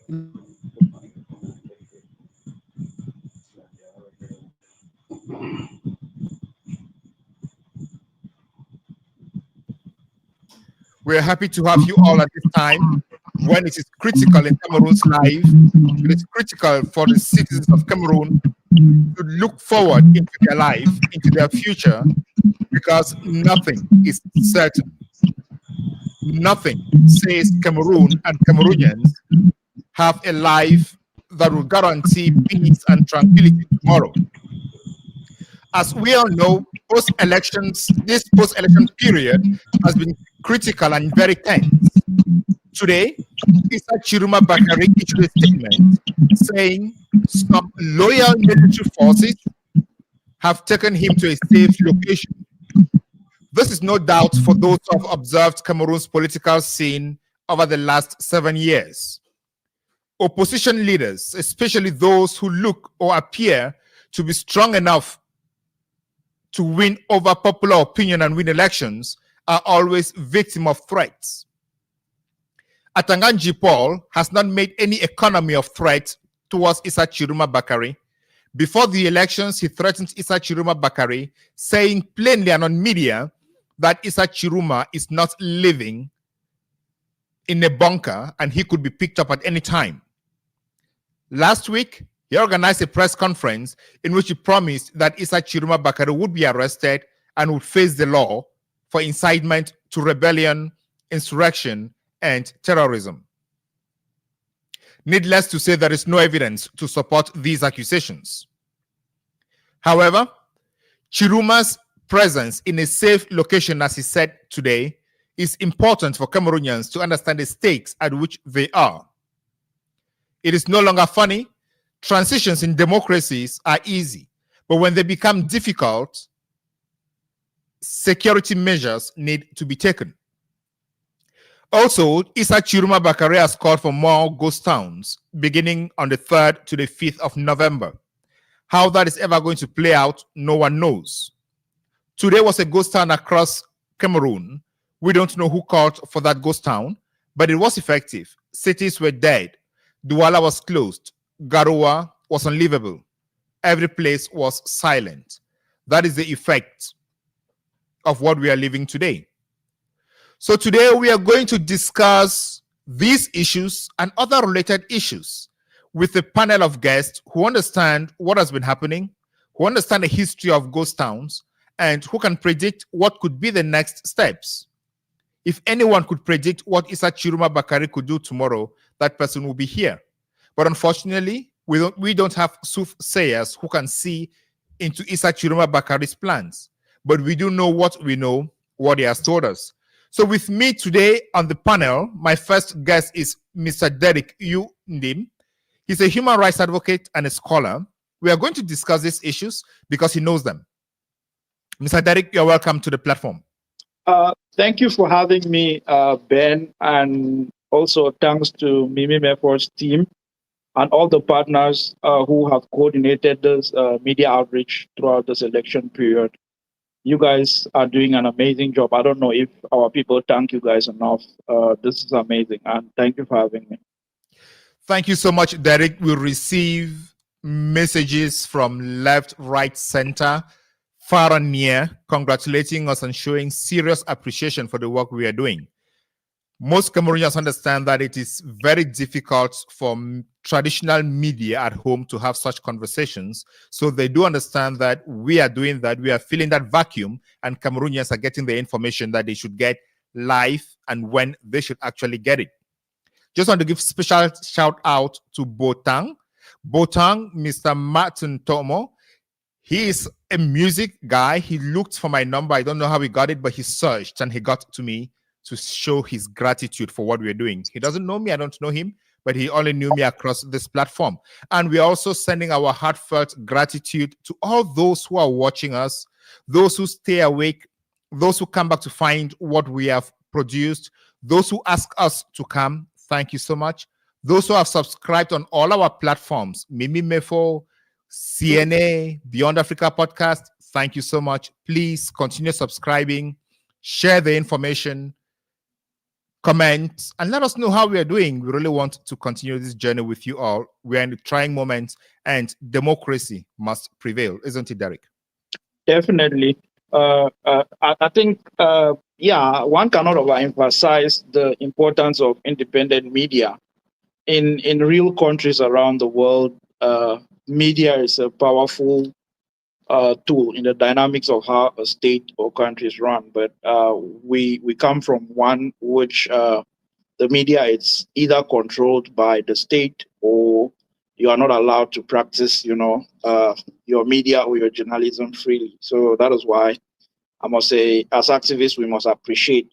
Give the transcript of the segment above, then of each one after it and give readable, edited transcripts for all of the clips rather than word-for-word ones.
We're happy to have you all at this time when it is critical in Cameroon's life. It is critical for the citizens of Cameroon to look forward into their life, into their future, because nothing is certain. Nothing says Cameroon and Cameroonians have a life that will guarantee peace and tranquility tomorrow. As we all know, this post-election period has been critical and very tense. Today, Issa Tchiroma Bakary issued a statement saying some loyal military forces have taken him to a safe location. This is no doubt for those who have observed Cameroon's political scene over the last 7 years. Opposition leaders, especially those who look or appear to be strong enough to win over popular opinion and win elections, are always victim of threats. Ngalim Paul has not made any economy of threat towards Issa Tchiroma Bakary. Before the elections, he threatened Issa Tchiroma Bakary, saying plainly and on media that Issa Tchiroma is not living in a bunker and he could be picked up at any time. Last week, he organized a press conference in which he promised that Issa Tchiroma Bakary would be arrested and would face the law for incitement to rebellion, insurrection, and terrorism. Needless to say, there is no evidence to support these accusations. However, Tchiroma's presence in a safe location, as he said today, is important for Cameroonians to understand the stakes at which they are. It is no longer funny. Transitions in democracies are easy, but when they become difficult, security measures need to be taken. Also, Issa Tchiroma Bakary has called for more ghost towns beginning on the 3rd to the 5th of November. How that is ever going to play out, no one knows. Today was a ghost town across Cameroon. We don't know who called for that ghost town, but it was effective. Cities were dead. Douala was closed. Garoua was unlivable. Every place was silent. That is the effect of what we are living today. So today we are going to discuss these issues and other related issues with a panel of guests who understand what has been happening, who understand the history of ghost towns, and who can predict what could be the next steps. If anyone could predict what Issa Tchiroma Bakary could do tomorrow, that person will be here. But unfortunately, we don't have soothsayers who can see into Issa Tchiroma Bakary's plans. But we do know what he has told us. So with me today on the panel, my first guest is Mr. Derek Ndim. He's a human rights advocate and a scholar. We are going to discuss these issues because he knows them. Mr. Derek, you're welcome to the platform. Thank you for having me, Ben, and also thanks to Mimi Mefo's team and all the partners who have coordinated this media outreach throughout this election period. You guys are doing an amazing job. I don't know if our people thank you guys enough. This is amazing, and thank you for having me. Thank you so much, Derek. We receive messages from left, right, center, far and near, congratulating us and showing serious appreciation for the work we are doing. Most Cameroonians understand that it is very difficult for traditional media at home to have such conversations. So they do understand that we are doing that. We are filling that vacuum, and Cameroonians are getting the information that they should get live and when they should actually get it. Just want to give special shout out to Botang, Mr. Martin Tomo. He is a music guy. He looked for my number. I don't know how he got it, but he searched and he got to me to show his gratitude for what we're doing. He doesn't know me. I don't know him, but he only knew me across this platform. And we're also sending our heartfelt gratitude to all those who are watching us, those who stay awake, those who come back to find what we have produced, those who ask us to come. Thank you so much. Those who have subscribed on all our platforms, Mimi Mefo, CNA, Beyond Africa Podcast, thank you so much. Please continue subscribing, share the information, comment, and let us know how we are doing. We really want to continue this journey with you all. We are in the trying moments, and democracy must prevail, isn't it, Derek? Definitely. I think, yeah, one cannot overemphasize the importance of independent media. In real countries around the world, media is a powerful tool in the dynamics of how a state or country is run. But we come from one which the media is either controlled by the state, or you are not allowed to practice, your media or your journalism freely. So that is why I must say, as activists, we must appreciate,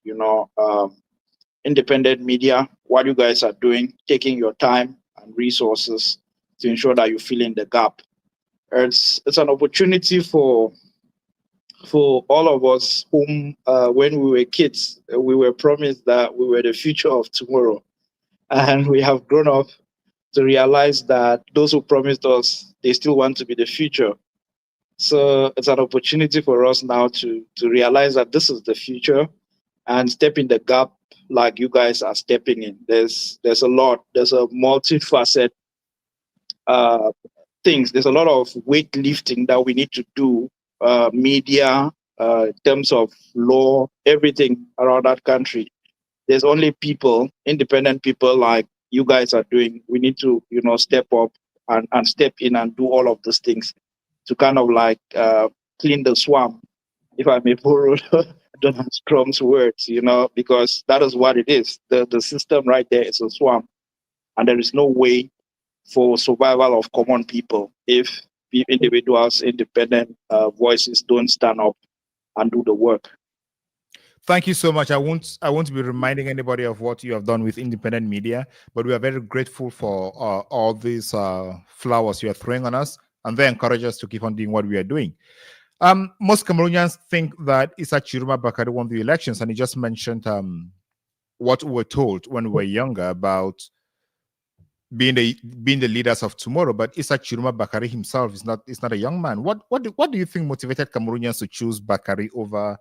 independent media, what you guys are doing, taking your time and resources to ensure that you fill in the gap. It's an opportunity for all of us whom, when we were kids, we were promised that we were the future of tomorrow. And we have grown up to realize that those who promised us, they still want to be the future. So it's an opportunity for us now to realize that this is the future and step in the gap like you guys are stepping in. There's a lot. There's a multifaceted uh, things. There's a lot of weightlifting that we need to do. Media, in terms of law, everything around that country. There's only people, independent people like you guys are doing. We need to, step up and step in and do all of these things to kind of like clean the swamp, if I may borrow Donald Trump's words, because that is what it is. The system right there is a swamp, and there is no way for survival of common people if individuals, independent voices don't stand up and do the work. Thank you so much. I won't be reminding anybody of what you have done with independent media, but we are very grateful for all these flowers you are throwing on us, and they encourage us to keep on doing what we are doing. Most Cameroonians think that Issa Tchiroma Bakary won the elections, and he just mentioned what we were told when we were younger about being the leaders of tomorrow. But Issa Tchiroma Bakary himself is not a young man. What do you think motivated Cameroonians to choose Bakary over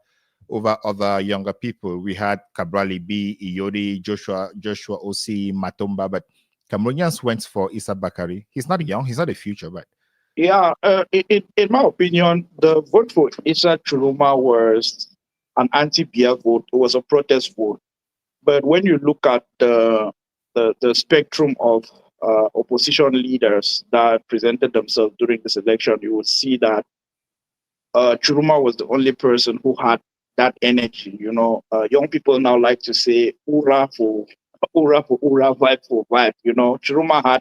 other younger people? We had Cabrali B, Iyodi, Joshua Osi, Matomba, but Cameroonians went for Issa Bakary. He's not young, he's not a future, but Yeah, in my opinion, the vote for Issa Tchiroma was an anti-Biya vote. It was a protest vote. But when you look at the spectrum of opposition leaders that presented themselves during this election, you would see that Chiruma was the only person who had that energy. Young people now like to say "Ura for Ura, vibe for vibe." Chiruma had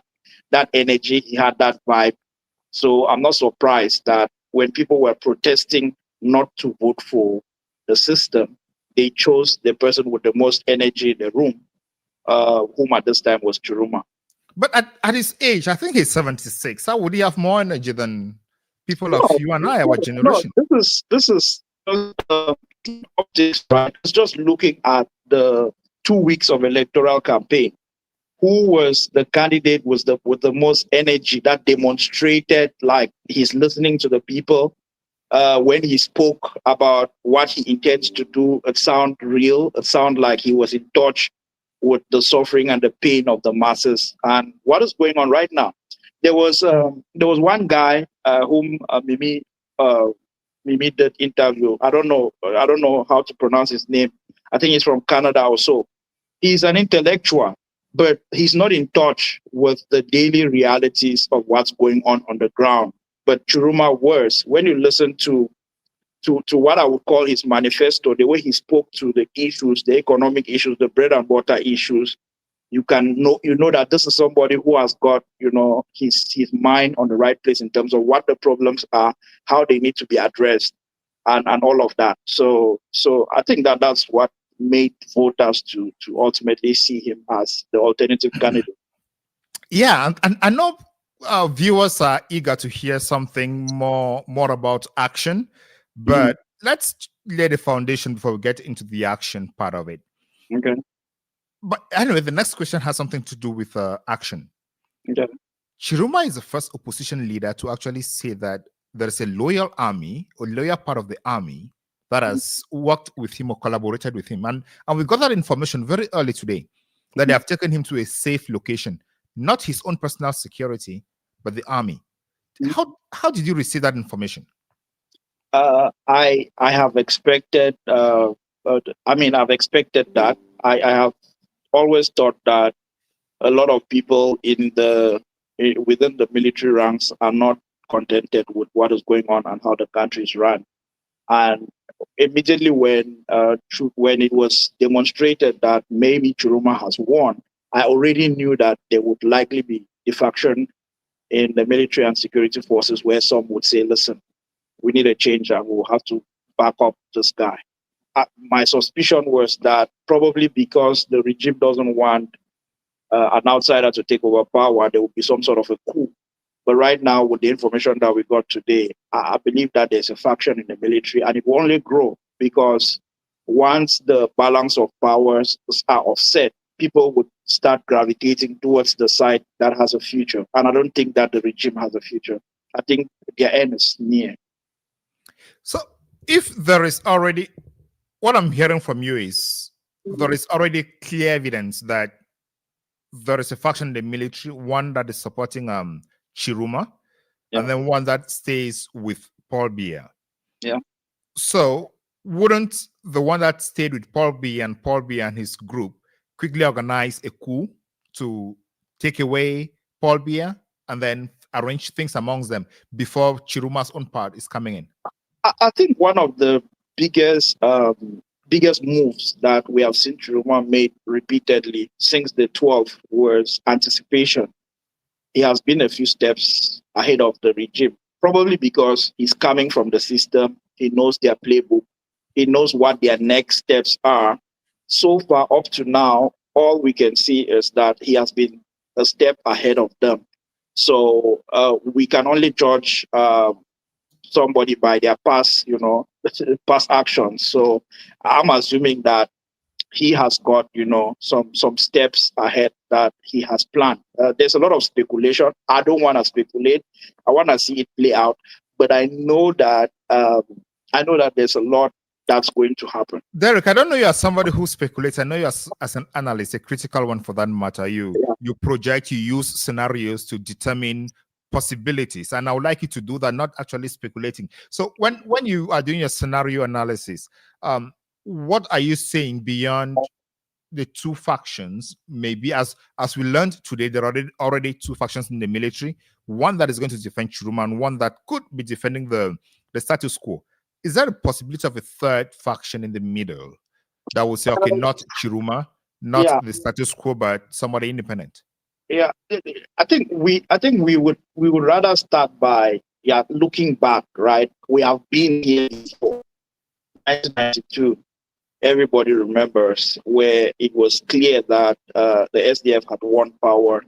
that energy. He had that vibe. So I'm not surprised that when people were protesting not to vote for the system, they chose the person with the most energy in the room, whom at this time was Chiruma. but at his age, I think he's 76. How would he have more energy than people of No, you and I, our no, generation? this is optics, right? It's just looking at the 2 weeks of electoral campaign. Who was the candidate with the most energy that demonstrated like he's listening to the people? When he spoke about what he intends to do, it sounded real. It sounded like he was in touch with the suffering and the pain of the masses. And what is going on right now? There was one guy whom Mimi did interview. I don't know how to pronounce his name. I think he's from Canada or so. He's an intellectual, but he's not in touch with the daily realities of what's going on the ground. But Churuma was, when you listen to what I would call his manifesto, the way he spoke to the issues, the economic issues, the bread and butter issues, you know that this is somebody who has got his mind on the right place in terms of what the problems are, how they need to be addressed, and all of that. So I think that's what made voters to ultimately see him as the alternative candidate. Yeah, and I know viewers are eager to hear something more about action, but let's lay the foundation before we get into the action part of it. Okay. But anyway, the next question has something to do with action. Okay. Chiruma is the first opposition leader to actually say that there is a loyal army or loyal part of the army that has worked with him or collaborated with him. And we got that information very early today that they have taken him to a safe location, not his own personal security, but the army. How did you receive that information? I have expected. I've expected that. I have always thought that a lot of people within the military ranks are not contented with what is going on and how the country is run. And immediately when it was demonstrated that maybe Tchiroma has won, I already knew that there would likely be defection in the military and security forces, where some would say, "Listen, we need a change and we'll have to back up this guy." My suspicion was that probably because the regime doesn't want an outsider to take over power, there will be some sort of a coup. But right now, with the information that we got today, I believe that there's a faction in the military, and it will only grow because once the balance of powers are offset, people would start gravitating towards the side that has a future. And I don't think that the regime has a future. I think their end is near. So if there is already, what I'm hearing from you is there is already clear evidence that there is a faction in the military, one that is supporting Tchiroma, and then one that stays with Paul Biya. Yeah. So wouldn't the one that stayed with Paul Biya and his group quickly organize a coup to take away Paul Biya and then arrange things amongst them before Tchiroma's own part is coming in? I think one of the biggest moves that we have seen Tchiroma made repeatedly since the 12th was anticipation. He has been a few steps ahead of the regime, probably because he's coming from the system. He knows their playbook. He knows what their next steps are. So far up to now, all we can see is that he has been a step ahead of them. So we can only judge somebody by their past actions. So I'm assuming that he has got, some steps ahead that he has planned. There's a lot of speculation. I don't want to speculate. I want to see it play out. But I know that there's a lot that's going to happen. Derek, I don't know you as somebody who speculates. I know you as an analyst, a critical one for that matter. You project, you use scenarios to determine possibilities, and I would like you to do that, not actually speculating. So when you are doing your scenario analysis, what are you saying beyond the two factions? Maybe as we learned today, there are already two factions in the military, one that is going to defend Tchiroma and one that could be defending the status quo. Is there a possibility of a third faction in the middle that will say, okay, not Tchiroma, not the status quo, but somebody independent? Yeah, I think we would rather start by looking back, right? We have been here before 1992. Everybody remembers where it was clear that the SDF had won power,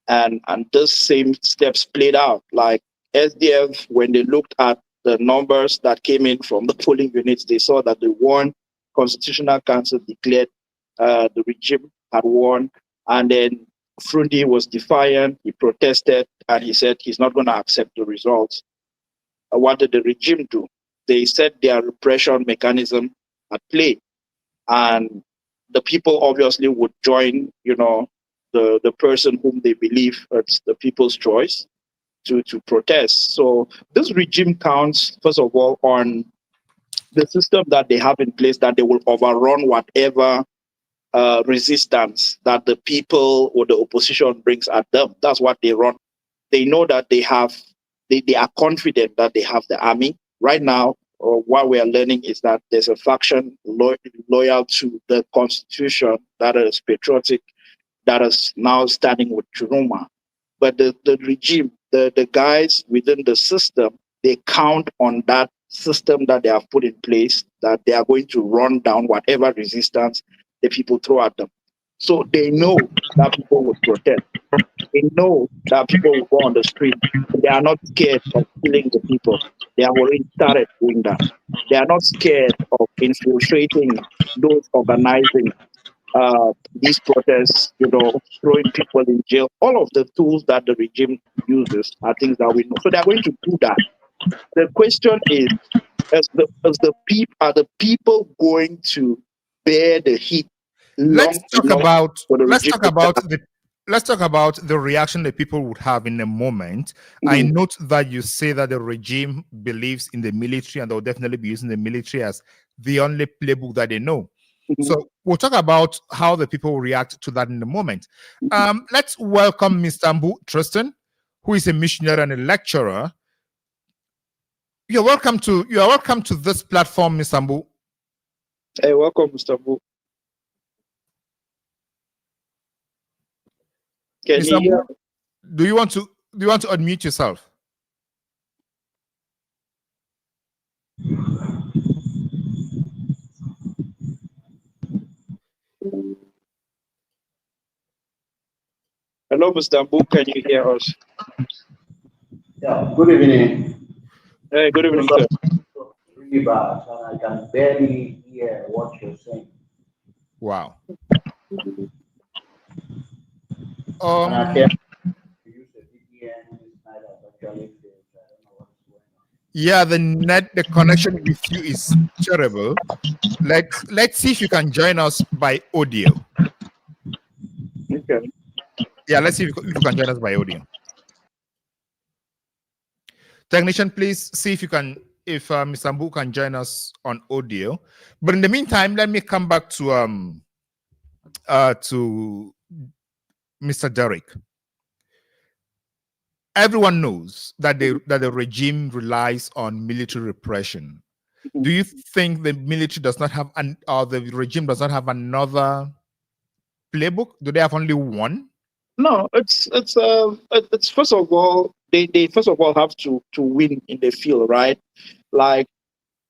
and those same steps played out. Like SDF, when they looked at the numbers that came in from the polling units, they saw that they won. Constitutional Council declared the regime had won, and then Frundi was defiant. He protested, and he said he's not going to accept the results. What did the regime do? They set their repression mechanism at play, and the people obviously would join, the person whom they believe it's the people's choice to protest. So this regime counts, first of all, on the system that they have in place, that they will overrun whatever resistance that the people or the opposition brings at them. That's what they run. They know that they are confident that they have the army. Right now, what we are learning is that there's a faction loyal to the constitution that is patriotic, that is now standing with Tchiroma. But the regime, the guys within the system, they count on that system that they have put in place, that they are going to run down whatever resistance the people throw at them. So they know that people will protest. They know that people will go on the street. They are not scared of killing the people. They have already started doing that. They are not scared of infiltrating those organizing these protests, throwing people in jail. All of the tools that the regime uses are things that we know. So they are going to do that. The question is, Are the people going to bear the heat Let's long talk enough about for the let's regime talk to about start? the let's talk about the reaction that people would have in a moment. I note that you say that the regime believes in the military and they'll definitely be using the military as the only playbook that they know. So we'll talk about how the people will react to that in a moment. Let's welcome Mr. Mbu Tristan, who is a missionary and a lecturer. You are welcome to this platform, Mr. Mbu. Hey, welcome, Mr. Bu. Can Mr. you hear? Mbu, do you want to unmute yourself? Hello, Mr. Bu. Can you hear us? Yeah, good evening. Hey, good evening, sir. Really bad, and I can barely hear what you're saying. Wow. And I can't use the VPN this night has actually failed. I don't know what's going on. Yeah, the connection with you is terrible. Let's see if you can join us by audio. Okay. Yeah, let's see if you can join us by audio. Technician, please see if Mr. Mbu can join us on audio. But in the meantime, let me come back to Mr. Derek. Everyone knows that the regime relies on military repression. Do you think the military does not have or the regime does not have another playbook? Do they have only one? No, it's first of all they first of all have to win in the field, right? Like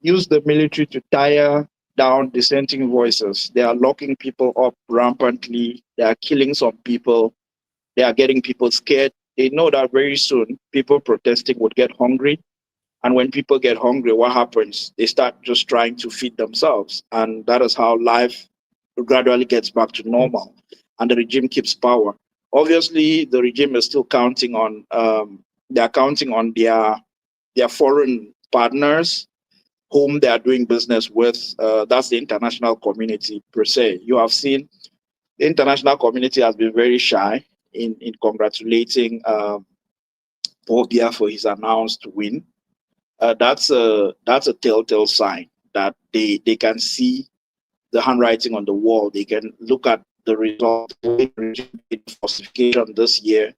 use the military to tire down dissenting voices. They are locking people up rampantly. They are killing some people. They are getting people scared. They know that very soon people protesting would get hungry. And when people get hungry, what happens? They start just trying to feed themselves. And that is how life gradually gets back to normal. And the regime keeps power. Obviously, the regime is still counting on they're counting on their foreign partners whom they are doing business with. That's the international community per se. You have seen the international community has been very shy in congratulating Paul Biya for his announced win. That's a telltale sign that they can see the handwriting on the wall. They can look at the result, the falsification this year,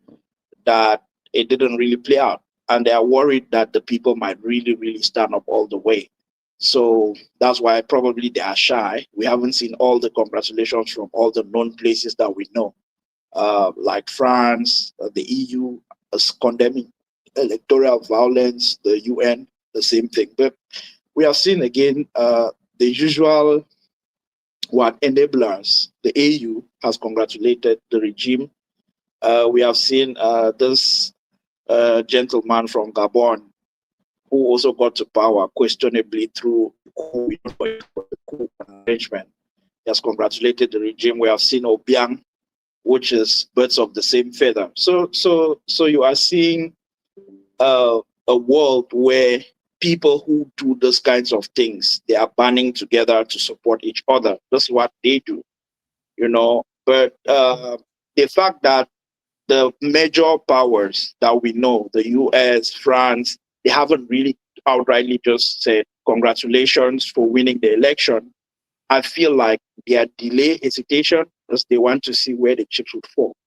that it didn't really play out, and they are worried that the people might really stand up all the way. So that's why probably they are shy. We haven't seen all the congratulations from all the known places that we know, like France, the EU is condemning electoral violence, the UN, the same thing. But we have seen again the usual enablers. The AU has congratulated the regime. We have seen this gentleman from Gabon who also got to power questionably through coup arrangement. He has congratulated the regime. We have seen Obiang, which is birds of the same feather. So you are seeing a world where people who do those kinds of things, they are banding together to support each other. That's what they do, you know. But the fact that the major powers that we know, the US, France, they haven't really outrightly just said congratulations for winning the election. I feel like they are delay hesitation because they want to see where the chips would fall.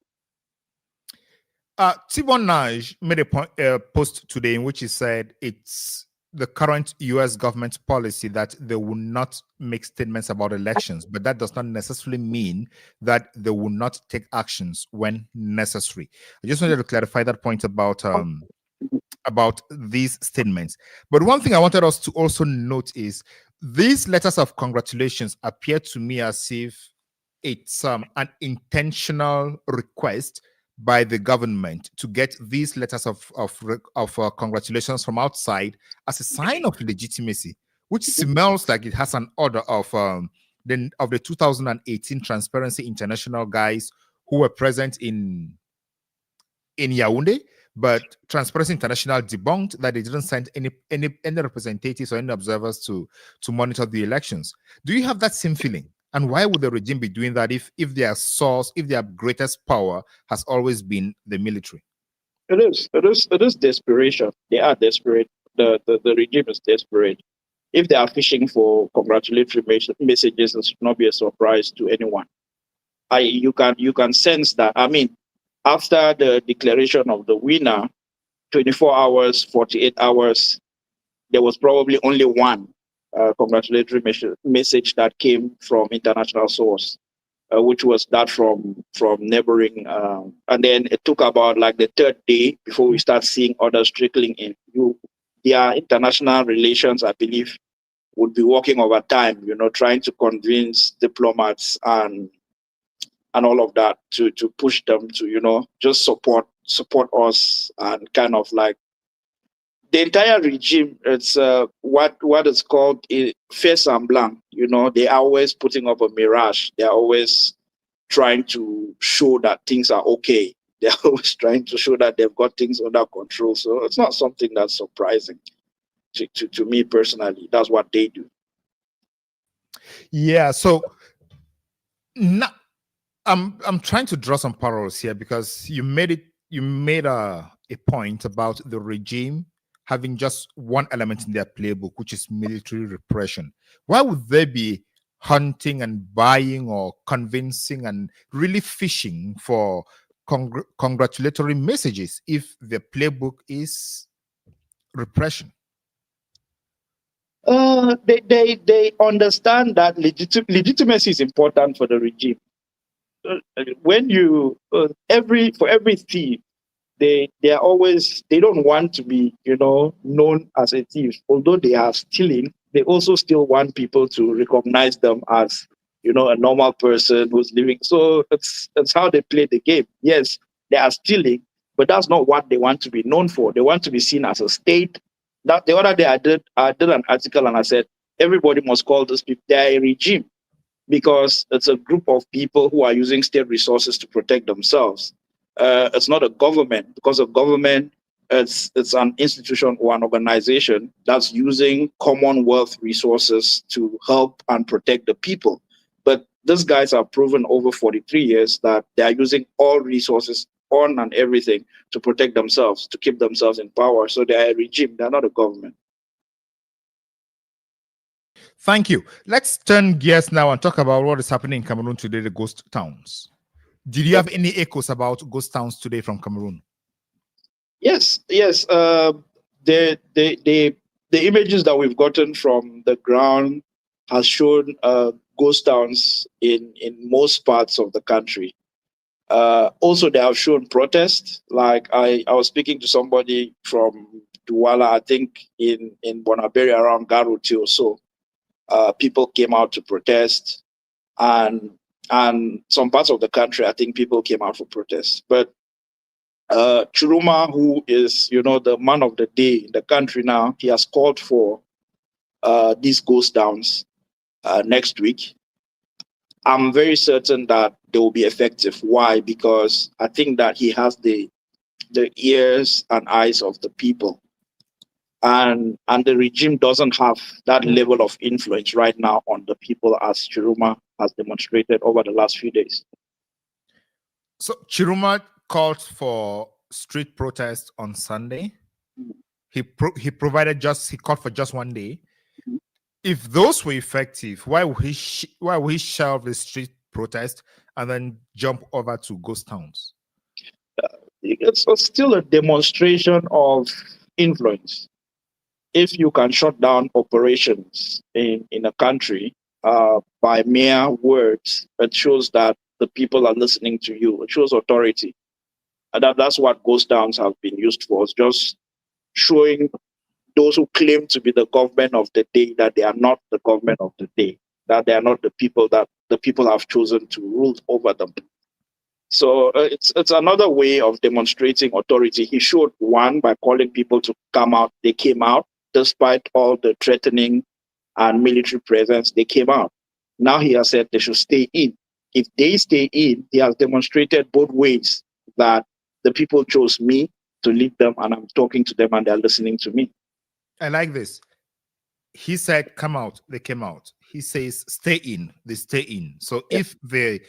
Tibon Naj made a post today in which he said it's the current US government policy that they will not make statements about elections, but that does not necessarily mean that they will not take actions when necessary. I just wanted to clarify that point about these statements. But one thing I wanted us to also note is these letters of congratulations appear to me as if it's an intentional request by the government to get these letters of congratulations from outside as a sign of legitimacy, which smells like it has an order of the 2018 Transparency International guys who were present in Yaoundé, But Transparency International debunked that they didn't send any representatives or any observers to monitor the elections. Do you have that same feeling? And why would the regime be doing that if their source, if their greatest power has always been the military? It is desperation. They are desperate. The regime is desperate. If they are fishing for congratulatory messages, it should not be a surprise to anyone. You can sense that. I mean, after the declaration of the winner, 24 hours, 48 hours, there was probably only one congratulatory message that came from international source, which was that from neighboring. And then it took about like the third day before we start seeing others trickling in. Their international relations, I believe, would be working overtime, trying to convince diplomats and all of that to push them to, just support us, and kind of like the entire regime. It's what is called a fait semblant. They're always putting up a mirage. They're always trying to show that things are okay. They're always trying to show that they've got things under control. So it's not something that's surprising to me personally. That's what they do. Yeah. So now I'm trying to draw some parallels here, because you made a point about the regime having just one element in their playbook, which is military repression. Why would they be hunting and buying or convincing and really fishing for congratulatory messages if the playbook is repression? They understand that legitimacy is important for the regime. When you for every thief, they don't want to be known as a thief. Although they are stealing, they also still want people to recognize them as a normal person who's living. So it's how they play the game. Yes, they are stealing, but that's not what they want to be known for. They want to be seen as a state. That the other day I did an article and I said everybody must call these people a regime, because it's a group of people who are using state resources to protect themselves. It's not a government, because a government, it's an institution or an organization that's using Commonwealth resources to help and protect the people. But these guys have proven over 43 years that they are using all resources on and everything to protect themselves, to keep themselves in power. So they are a regime, they're not a government. Thank you. Let's turn gears now and talk about what is happening in Cameroon today, the ghost towns. Did you have any echoes about ghost towns today from Cameroon? Yes. The images that we've gotten from the ground has shown ghost towns in most parts of the country. Also, they have shown protests. Like I was speaking to somebody from Douala, I think in Bonaberi, around Garuti or so. People came out to protest, and some parts of the country, I think people came out for protests. But Tchiroma, who is the man of the day in the country now, he has called for these ghost towns next week. I'm very certain that they will be effective. Why? Because I think that he has the ears and eyes of the people. And the regime doesn't have that level of influence right now on the people as Tchiroma has demonstrated over the last few days. So Tchiroma called for street protest on Sunday. He called for just one day. If those were effective, why would he shelve the street protest and then jump over to ghost towns? It's still a demonstration of influence. If you can shut down operations in a country by mere words, it shows that the people are listening to you. It shows authority. And that's what ghost towns have been used for. It's just showing those who claim to be the government of the day that they are not the government of the day, that they are not the people that the people have chosen to rule over them. So it's another way of demonstrating authority. He showed one by calling people to come out. They came out despite all the threatening and military presence. They came out. Now he has said they should stay in. If they stay in, he has demonstrated both ways that the people chose me to lead them, and I'm talking to them and they're listening to me. I like this. He said, "Come out." They came out. He says, "Stay in." They stay in. So if the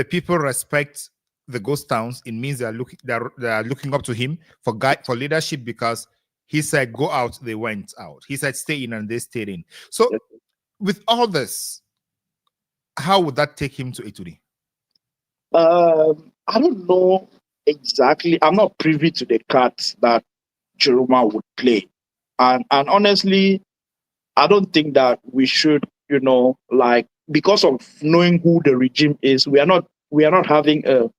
people respect the ghost towns, it means they're looking up to him for leadership, because he said, "Go out." They went out. He said, "Stay in," and they stayed in. So with all this, how would that take him to Ituri? I don't know exactly. I'm not privy to the cards that Tchiroma would play, and honestly, I don't think that we should, like, because of knowing who the regime is, we are not having a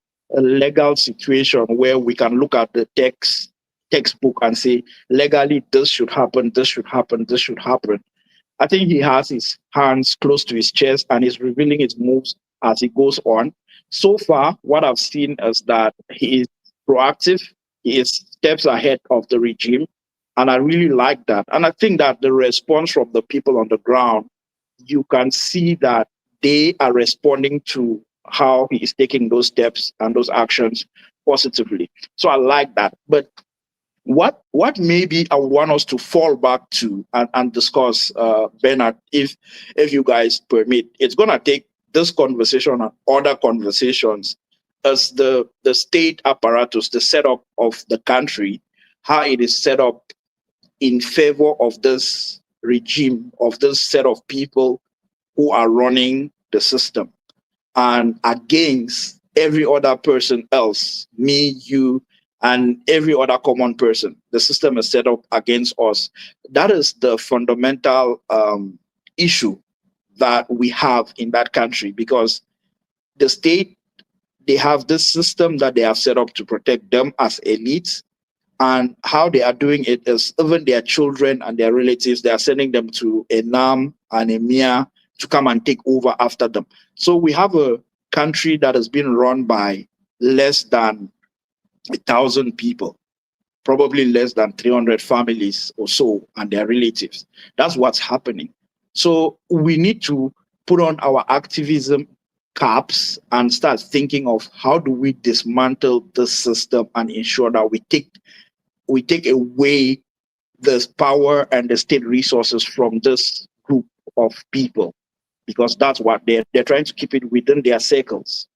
legal situation where we can look at the textbook and say legally this should happen, this should happen, this should happen. I think he has his hands close to his chest and is revealing his moves as he goes on. So far, what I've seen is that he is proactive. He is steps ahead of the regime. And I really like that. And I think that the response from the people on the ground, you can see that they are responding to how he is taking those steps and those actions positively. So I like that. But what maybe I want us to fall back to and discuss, Bernard, if you guys permit, it's going to take this conversation and other conversations as the state apparatus, the setup of the country, how it is set up in favor of this regime, of this set of people who are running the system, and against every other person else, me, you, and every other common person. The system is set up against us. That is the fundamental issue that we have in that country, because the state, they have this system that they have set up to protect them as elites. And how they are doing it is even their children and their relatives, they are sending them to a NAM and a MIA to come and take over after them. So we have a country that has been run by less than 1,000 people, probably less than 300 families or so and their relatives. That's what's happening. So we need to put on our activism caps and start thinking of how do we dismantle this system and ensure that we take away this power and the state resources from this group of people, because that's what they're trying to keep it within their circles.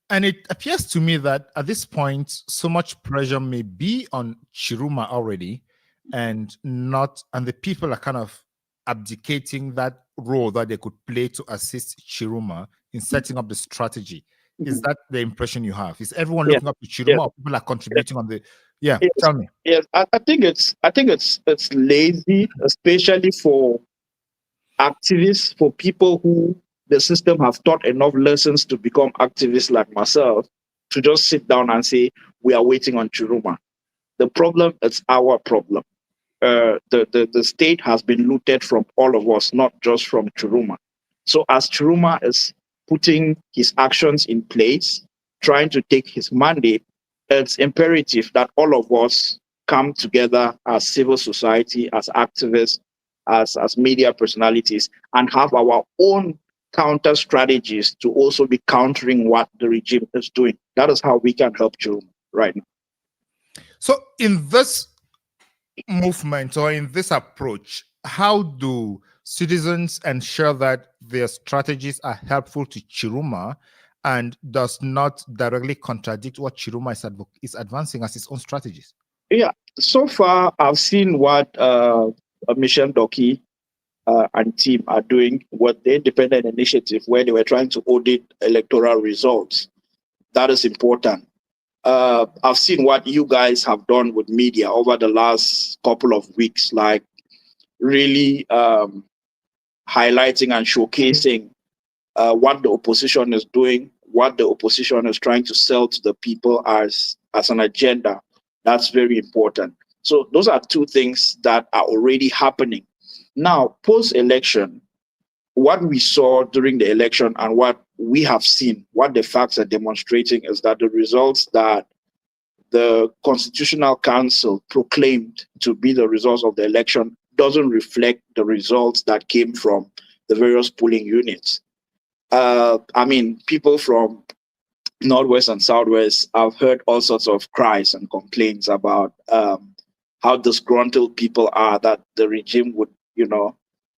And it appears to me that at this point, so much pressure may be on Tchiroma already, and the people are kind of abdicating that role that they could play to assist Tchiroma in setting up the strategy. Is that the impression you have? Is everyone looking up to Tchiroma, or people are contributing on the? Yeah, yes. Tell me. Yes, I think it's lazy, especially for activists, for people who the system have taught enough lessons to become activists like myself, to just sit down and say we are waiting on Tchiroma. The problem is our problem. The state has been looted from all of us, not just from Tchiroma. So as Tchiroma is putting his actions in place, trying to take his mandate, it's imperative that all of us come together as civil society, as activists, as media personalities, and have our own counter strategies to also be countering what the regime is doing. That is how we can help Tchiroma right now. So in this movement, or in this approach, how do citizens ensure that their strategies are helpful to Tchiroma and does not directly contradict what Tchiroma is advancing as his own strategies? Yeah, so far I've seen what Michel Doki and team are doing, what the independent initiative, where they were trying to audit electoral results. That is important. I've seen what you guys have done with media over the last couple of weeks, like really highlighting and showcasing what the opposition is doing, what the opposition is trying to sell to the people as an agenda. That's very important. So those are two things that are already happening. Now, post-election, what we saw during the election and what we have seen, what the facts are demonstrating, is that the results that the Constitutional Council proclaimed to be the results of the election doesn't reflect the results that came from the various polling units. I mean, people from Northwest and Southwest, I've heard all sorts of cries and complaints about how disgruntled people are that the regime would,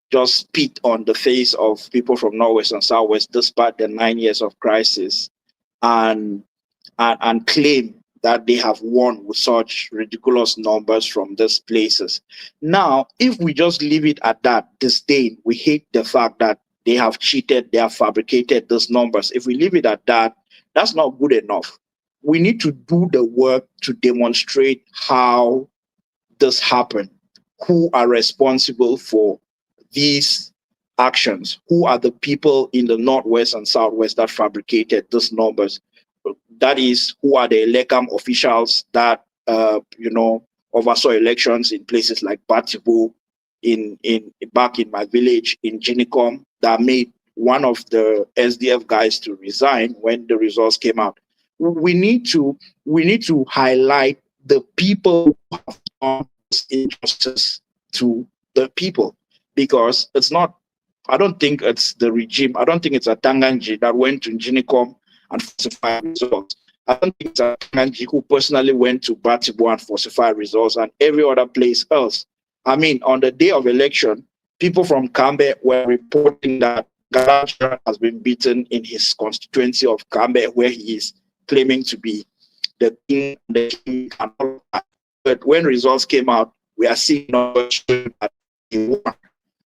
just spit on the face of people from Northwest and Southwest despite the 9 years of crisis, and claim that they have won with such ridiculous numbers from these places. Now, if we just leave it at that, disdain, we hate the fact that they have cheated, they have fabricated those numbers. If we leave it at that, that's not good enough. We need to do the work to demonstrate how this happened, who are responsible for these actions, who are the people in the Northwest and Southwest that fabricated those numbers. That is, who are the Elecam officials that oversaw elections in places like Batibo, back in my village in Ginicom, that made one of the SDF guys to resign when the results came out. We need to highlight the people who have done this injustice to the people, because it's not. I don't think it's the regime. I don't think it's a Tanganji that went to Ginicom and falsify results. I don't think it's a Tanganji who personally went to Batibo and falsify results, and every other place else. I mean, on the day of election, people from Kome were reporting that Ngalim has been beaten in his constituency of Kome, where he is claiming to be the king and all of that. But when results came out, we are seeing numbers showing that he won.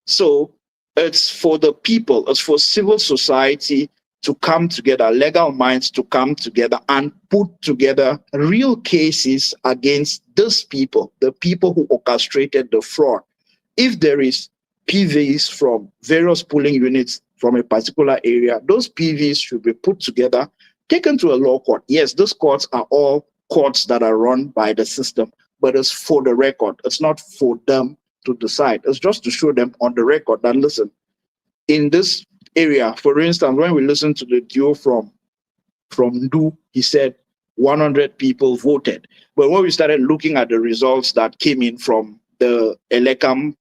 So it's for the people, it's for civil society to come together, legal minds to come together and put together real cases against these people, the people who orchestrated the fraud. If there is PVs from various polling units from a particular area, those PVs should be put together, taken to a law court. Yes, those courts are all courts that are run by the system, but it's for the record. It's not for them to decide. It's just to show them on the record that, listen, in this area, for instance, when we listened to the duo from Newuh, he said 100 people voted. But when we started looking at the results that came in from the Elecam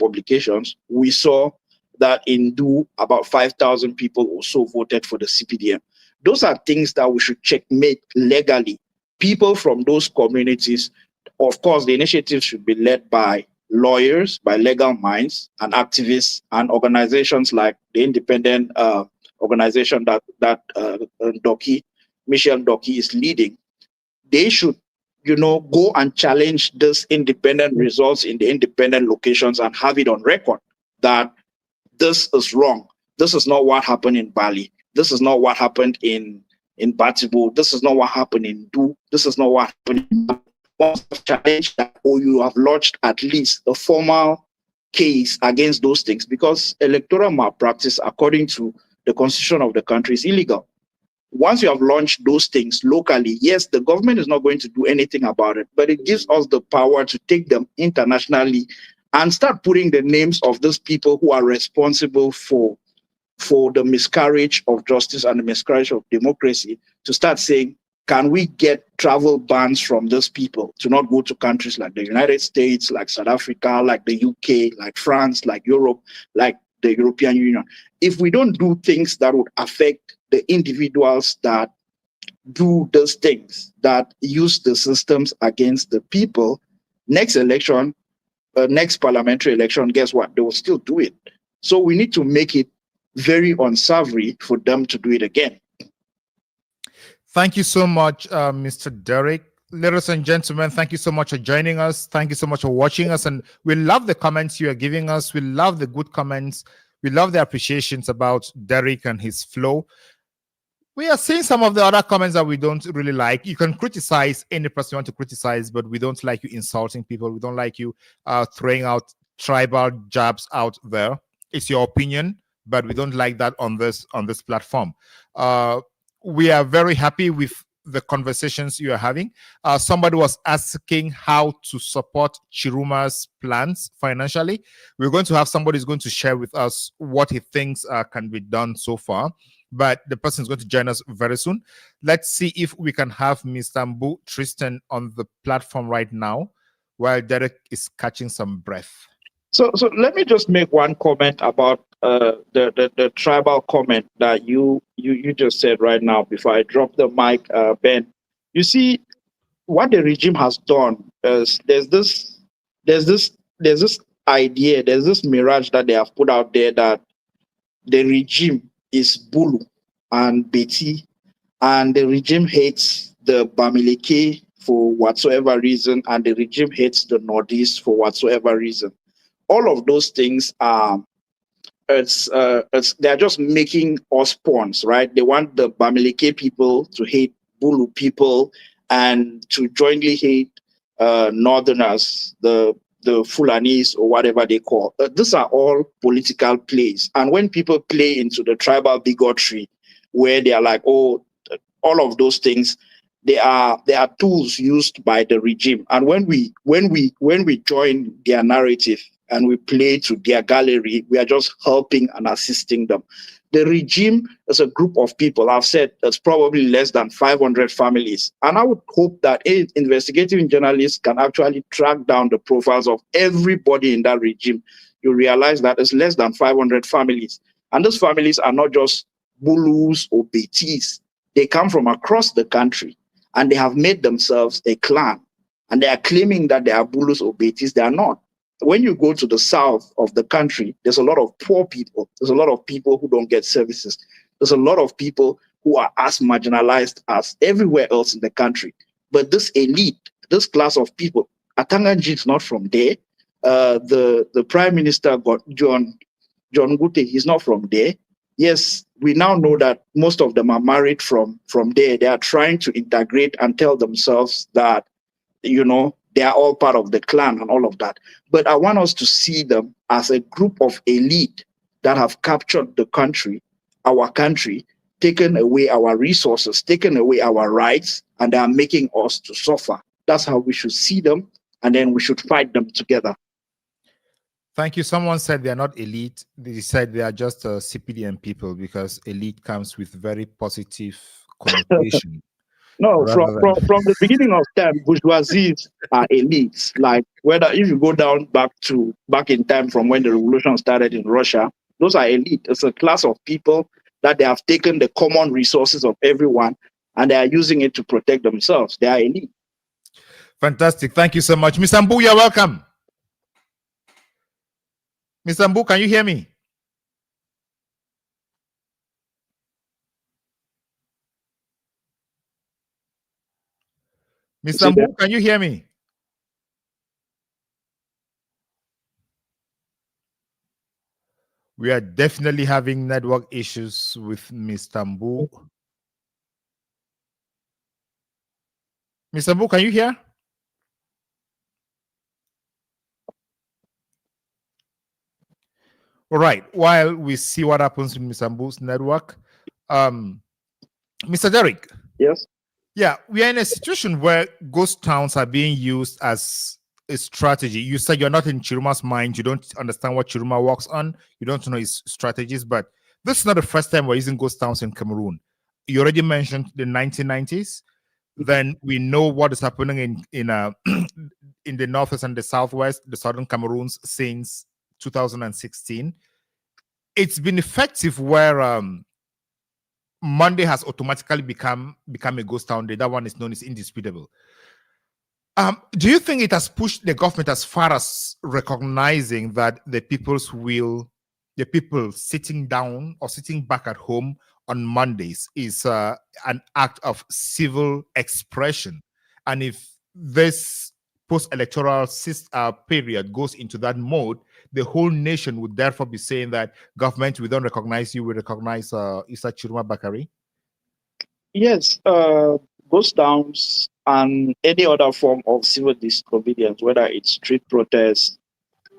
publications, we saw that in Newuh, about 5,000 people or so voted for the CPDM. Those are things that we should checkmate legally. People from those communities, of course, the initiative should be led by lawyers, by legal minds and activists and organizations like the independent organization that Michelle Doki is leading. They should, go and challenge this independent results in the independent locations and have it on record that this is wrong. This is not what happened in Bali. This is not what happened in Batibo. This is not what happened in Newuh. This is not what happened in once you've challenged that, or you have lodged at least a formal case against those things, because electoral malpractice, according to the constitution of the country, is illegal. Once you have launched those things locally, yes, the government is not going to do anything about it, but it gives us the power to take them internationally and start putting the names of those people who are responsible for the miscarriage of justice and the miscarriage of democracy, to start saying, can we get travel bans from those people to not go to countries like the United States, like South Africa, like the UK, like France, like Europe, like the European Union? If we don't do things that would affect the individuals that do those things, that use the systems against the people, next election, next parliamentary election, guess what? They will still do it. So we need to make it very unsavory for them to do it again. Thank you so much, Mr. Derek. Ladies and gentlemen, thank you so much for joining us. Thank you so much for watching us. And we love the comments you are giving us. We love the good comments. We love the appreciations about Derek and his flow. We are seeing some of the other comments that we don't really like. You can criticize any person you want to criticize, but we don't like you insulting people. We don't like you throwing out tribal jabs out there. It's your opinion, but we don't like that on this platform. We are very happy with the conversations you are having. Somebody was asking how to support Tchiroma's plans financially. We're going to have somebody who's going to share with us what he thinks can be done so far. But the person is going to join us very soon. Let's see if we can have Mr. Mbu Tristan on the platform right now while Derek is catching some breath. So let me just make one comment about the tribal comment that you just said right now before I drop the mic, Ben. You see, what the regime has done is there's this idea, there's this mirage that they have put out there that the regime is Bulu and Beti, and the regime hates the Bamileke for whatsoever reason, and the regime hates the Northeast for whatsoever reason. All of those things are they're just making us pawns, right? They want the Bamileke people to hate Bulu people and to jointly hate Northerners, the Fulanis or whatever they call. These are all political plays. And when people play into the tribal bigotry, where they are like, oh, all of those things, they are tools used by the regime. And when we join their narrative and we play to their gallery, we are just helping and assisting them. The regime is a group of people. I've said it's probably less than 500 families. And I would hope that investigative journalists can actually track down the profiles of everybody in that regime. You realize that it's less than 500 families. And those families are not just Bulus or Betis. They come from across the country and they have made themselves a clan. And they are claiming that they are Bulus or Betis. They are not. When you go to the south of the country, there's a lot of poor people. There's a lot of people who don't get services. There's a lot of people who are as marginalized as everywhere else in the country. But this elite, this class of people, Atanganji is not from there. The Prime Minister got John Gute, he's not from there. Yes, we now know that most of them are married from there. They are trying to integrate and tell themselves that, you know, they are all part of the clan and all of that. But I want us to see them as a group of elite that have captured the country, our country, taken away our resources, taken away our rights, and they are making us to suffer. That's how we should see them, and then we should fight them together. Thank you. Someone said they are not elite. They said they are just CPDM people because elite comes with very positive connotation. No, from the beginning of time, bourgeoisies are elites. Like whether if you go back in time from when the revolution started in Russia, those are elite. It's a class of people that they have taken the common resources of everyone and they are using it to protect themselves. They are elite. Fantastic. Thank you so much. Ms. Ambu, you're welcome. Ms. Ambu, can you hear me? Ms. Ambu, can you hear me? We are definitely having network issues with Ms. Ambu. Ms. Ambu, can you hear? All right. While we see what happens with Ms. Ambu's network, Mr. Derek. Yes. Yeah, we are in a situation where ghost towns are being used as a strategy. You said you're not in Chiroma's mind. You don't understand what Chiroma works on. You don't know his strategies. But this is not the first time we're using ghost towns in Cameroon. You already mentioned the 1990s. Then we know what is happening in the northwest and the southwest, the southern Cameroons since 2016. It's been effective where Monday has automatically become a ghost town day. That one is known as indisputable. Do you think it has pushed the government as far as recognizing that the people sitting down or sitting back at home on Mondays is an act of civil expression? And if this post-electoral period goes into that mode, the whole nation would therefore be saying that government, we don't recognize you, we recognize Issa Tchiroma Bakary? Yes, ghost towns and any other form of civil disobedience, whether it's street protests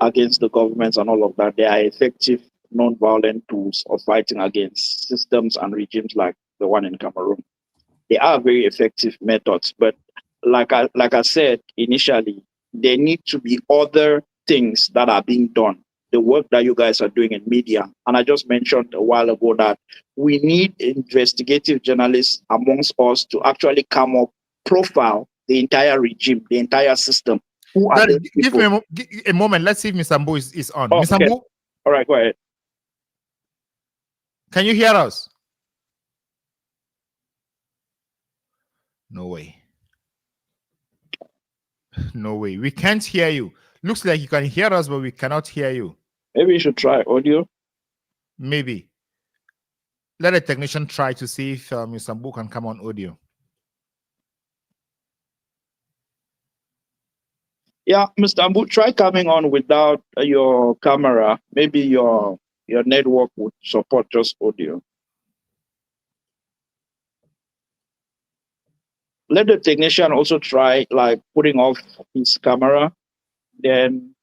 against the governments and all of that, they are effective non-violent tools of fighting against systems and regimes like the one in Cameroon. They are very effective methods, but like I said initially, there need to be other things that are being done. The work that you guys are doing in media. And I just mentioned a while ago that we need investigative journalists amongst us to actually come up, profile the entire regime, the entire system. Who are give me a moment. Let's see if Ms. Ambu is on. Oh, Ms. okay. Ambu? All right, go ahead. Can you hear us? No way. No way. We can't hear you. Looks like you can hear us, but we cannot hear you. Maybe you should try audio. Maybe. Let a technician try to see if Mr. Mbu can come on audio. Yeah, Mr. Mbu, try coming on without your camera. Maybe your network would support just audio. Let the technician also try like putting off his camera. Then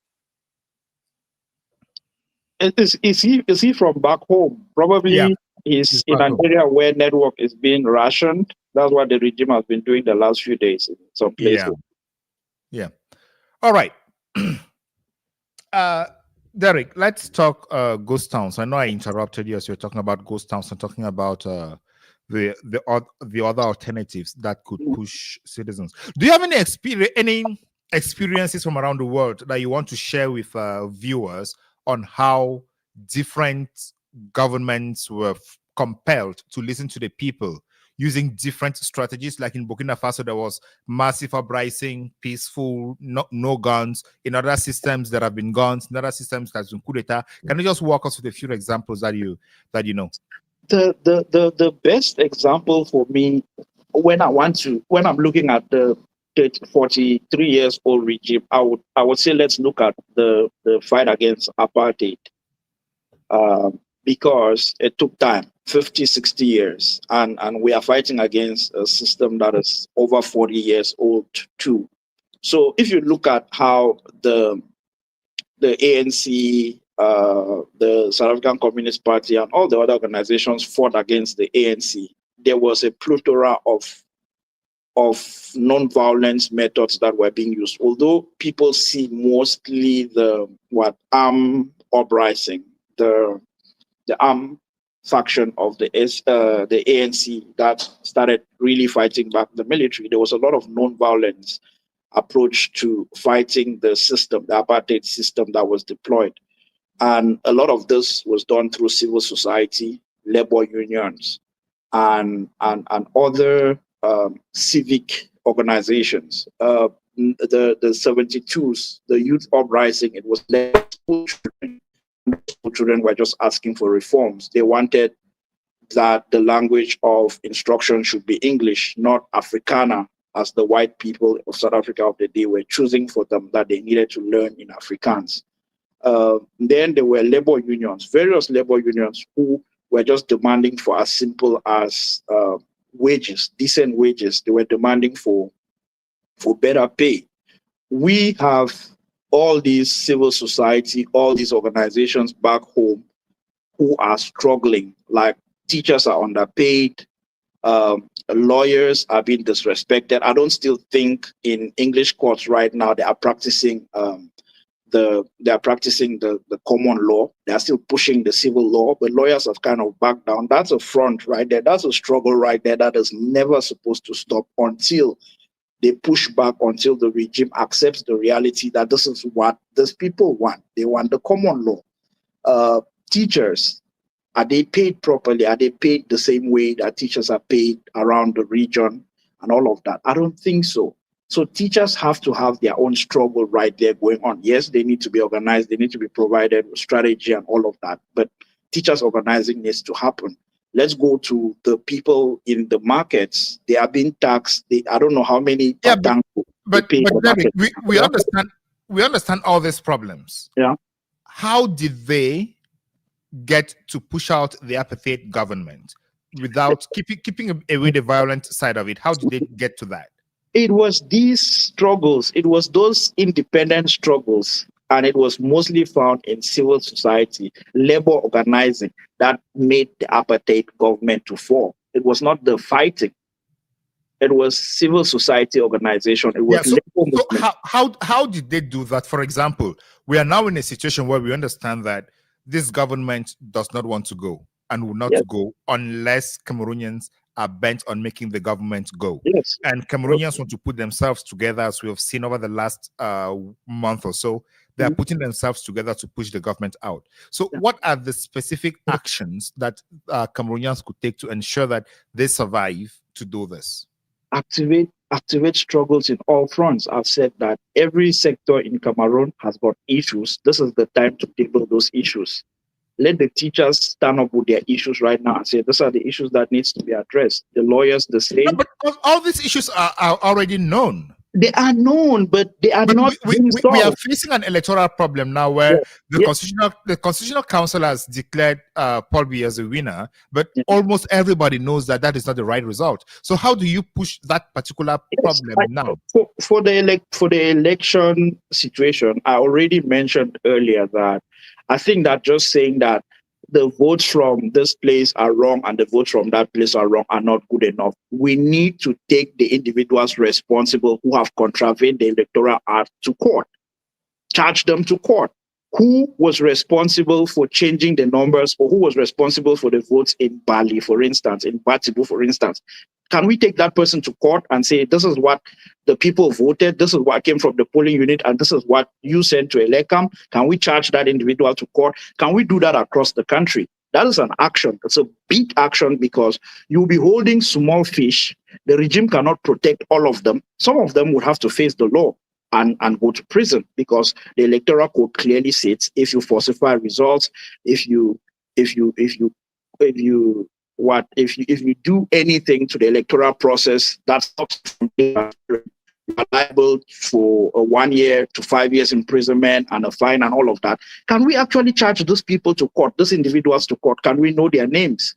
is he from back home? Probably Yeah, he's in an area where network is being rationed. That's what the regime has been doing the last few days in some places. Yeah. All right. Derek, let's talk ghost towns. I know I interrupted you as you were talking about ghost towns and talking about the other alternatives that could push citizens. Do you have any experiences from around the world that you want to share with viewers on how different governments were compelled to listen to the people using different strategies? Like in Burkina Faso, there was massive uprising, peaceful, no guns. In other systems, there have been guns. In other systems, there's been coup d'etat. Can you just walk us through a few examples that you know? The best example for me when I'm looking at the 43 years old regime, I would say let's look at the fight against apartheid, because it took time, 50, 60 years, and we are fighting against a system that is over 40 years old too. So if you look at how the ANC, the South African Communist Party, and all the other organizations fought against the ANC, there was a plethora of non-violence methods that were being used. Although people see mostly the armed uprising, the armed faction of the ANC that started really fighting back the military, there was a lot of non-violence approach to fighting the system, the apartheid system that was deployed. And a lot of this was done through civil society, labor unions, and other civic organizations. The 72s, the youth uprising, it was led by school children. School children were just asking for reforms. They wanted that the language of instruction should be English, not Afrikaner, as the white people of South Africa of the day were choosing for them, that they needed to learn in Afrikaans. Then there were labor unions, various labor unions, who were just demanding for as simple as wages, decent wages. They were demanding for better pay. We have all these civil society, all these organizations back home who are struggling. Like teachers are underpaid, lawyers are being disrespected. I don't still think in English courts right now they are practicing the common law. They are still pushing the civil law, but lawyers have kind of backed down. That's a front right there. That's a struggle right there that is never supposed to stop until they push back, until the regime accepts the reality that this is what these people want. They want the common law. Teachers, are they paid properly? Are they paid the same way that teachers are paid around the region and all of that? I don't think so. So teachers have to have their own struggle right there going on. Yes, they need to be organized. They need to be provided with strategy and all of that. But teachers organizing needs to happen. Let's go to the people in the markets. They are being taxed. I don't know how many. Yeah, but David, we understand. We understand all these problems. Yeah. How did they get to push out the apartheid government without keeping away the violent side of it? How did they get to that? It was these struggles. It was those independent struggles, and it was mostly found in civil society, labor organizing, that made the apartheid government to fall. It was not the fighting. It was civil society organization. It was how did they do that? For example, we are now in a situation where we understand that this government does not want to go and will not go unless Cameroonians are bent on making the government go. Yes. And Cameroonians want to put themselves together, as we have seen over the last month or so. They are putting themselves together to push the government out. So what are the specific actions that Cameroonians could take to ensure that they survive to do this? Activate struggles in all fronts. I've said that every sector in Cameroon has got issues. This is the time to table those issues. Let the teachers stand up with their issues right now and say, these are the issues that needs to be addressed. The lawyers, the same. No, but all these issues are already known. They are known, but they are not being solved. We are facing an electoral problem now where the Constitutional Council has declared Paul Biya as a winner, but almost everybody knows that that is not the right result. So how do you push that particular problem now? For the election situation, I already mentioned earlier that I think that just saying that the votes from this place are wrong and the votes from that place are wrong are not good enough. We need to take the individuals responsible who have contravened the Electoral Act to court, charge them to court. Who was responsible for changing the numbers, or who was responsible for the votes in Bali, for instance, in Batibu, for instance? Can we take that person to court and say, this is what the people voted, this is what came from the polling unit, and this is what you sent to Elecam? Can we charge that individual to court? Can we do that across the country? That is an action. It's a big action because you'll be holding small fish. The regime cannot protect all of them. Some of them would have to face the law and go to prison, because the electoral code clearly states if you falsify results, if you do anything to the electoral process, that stops from being liable for a 1 year to 5 years imprisonment and a fine and all of that. Can we actually charge those people to court, those individuals to court? Can we know their names?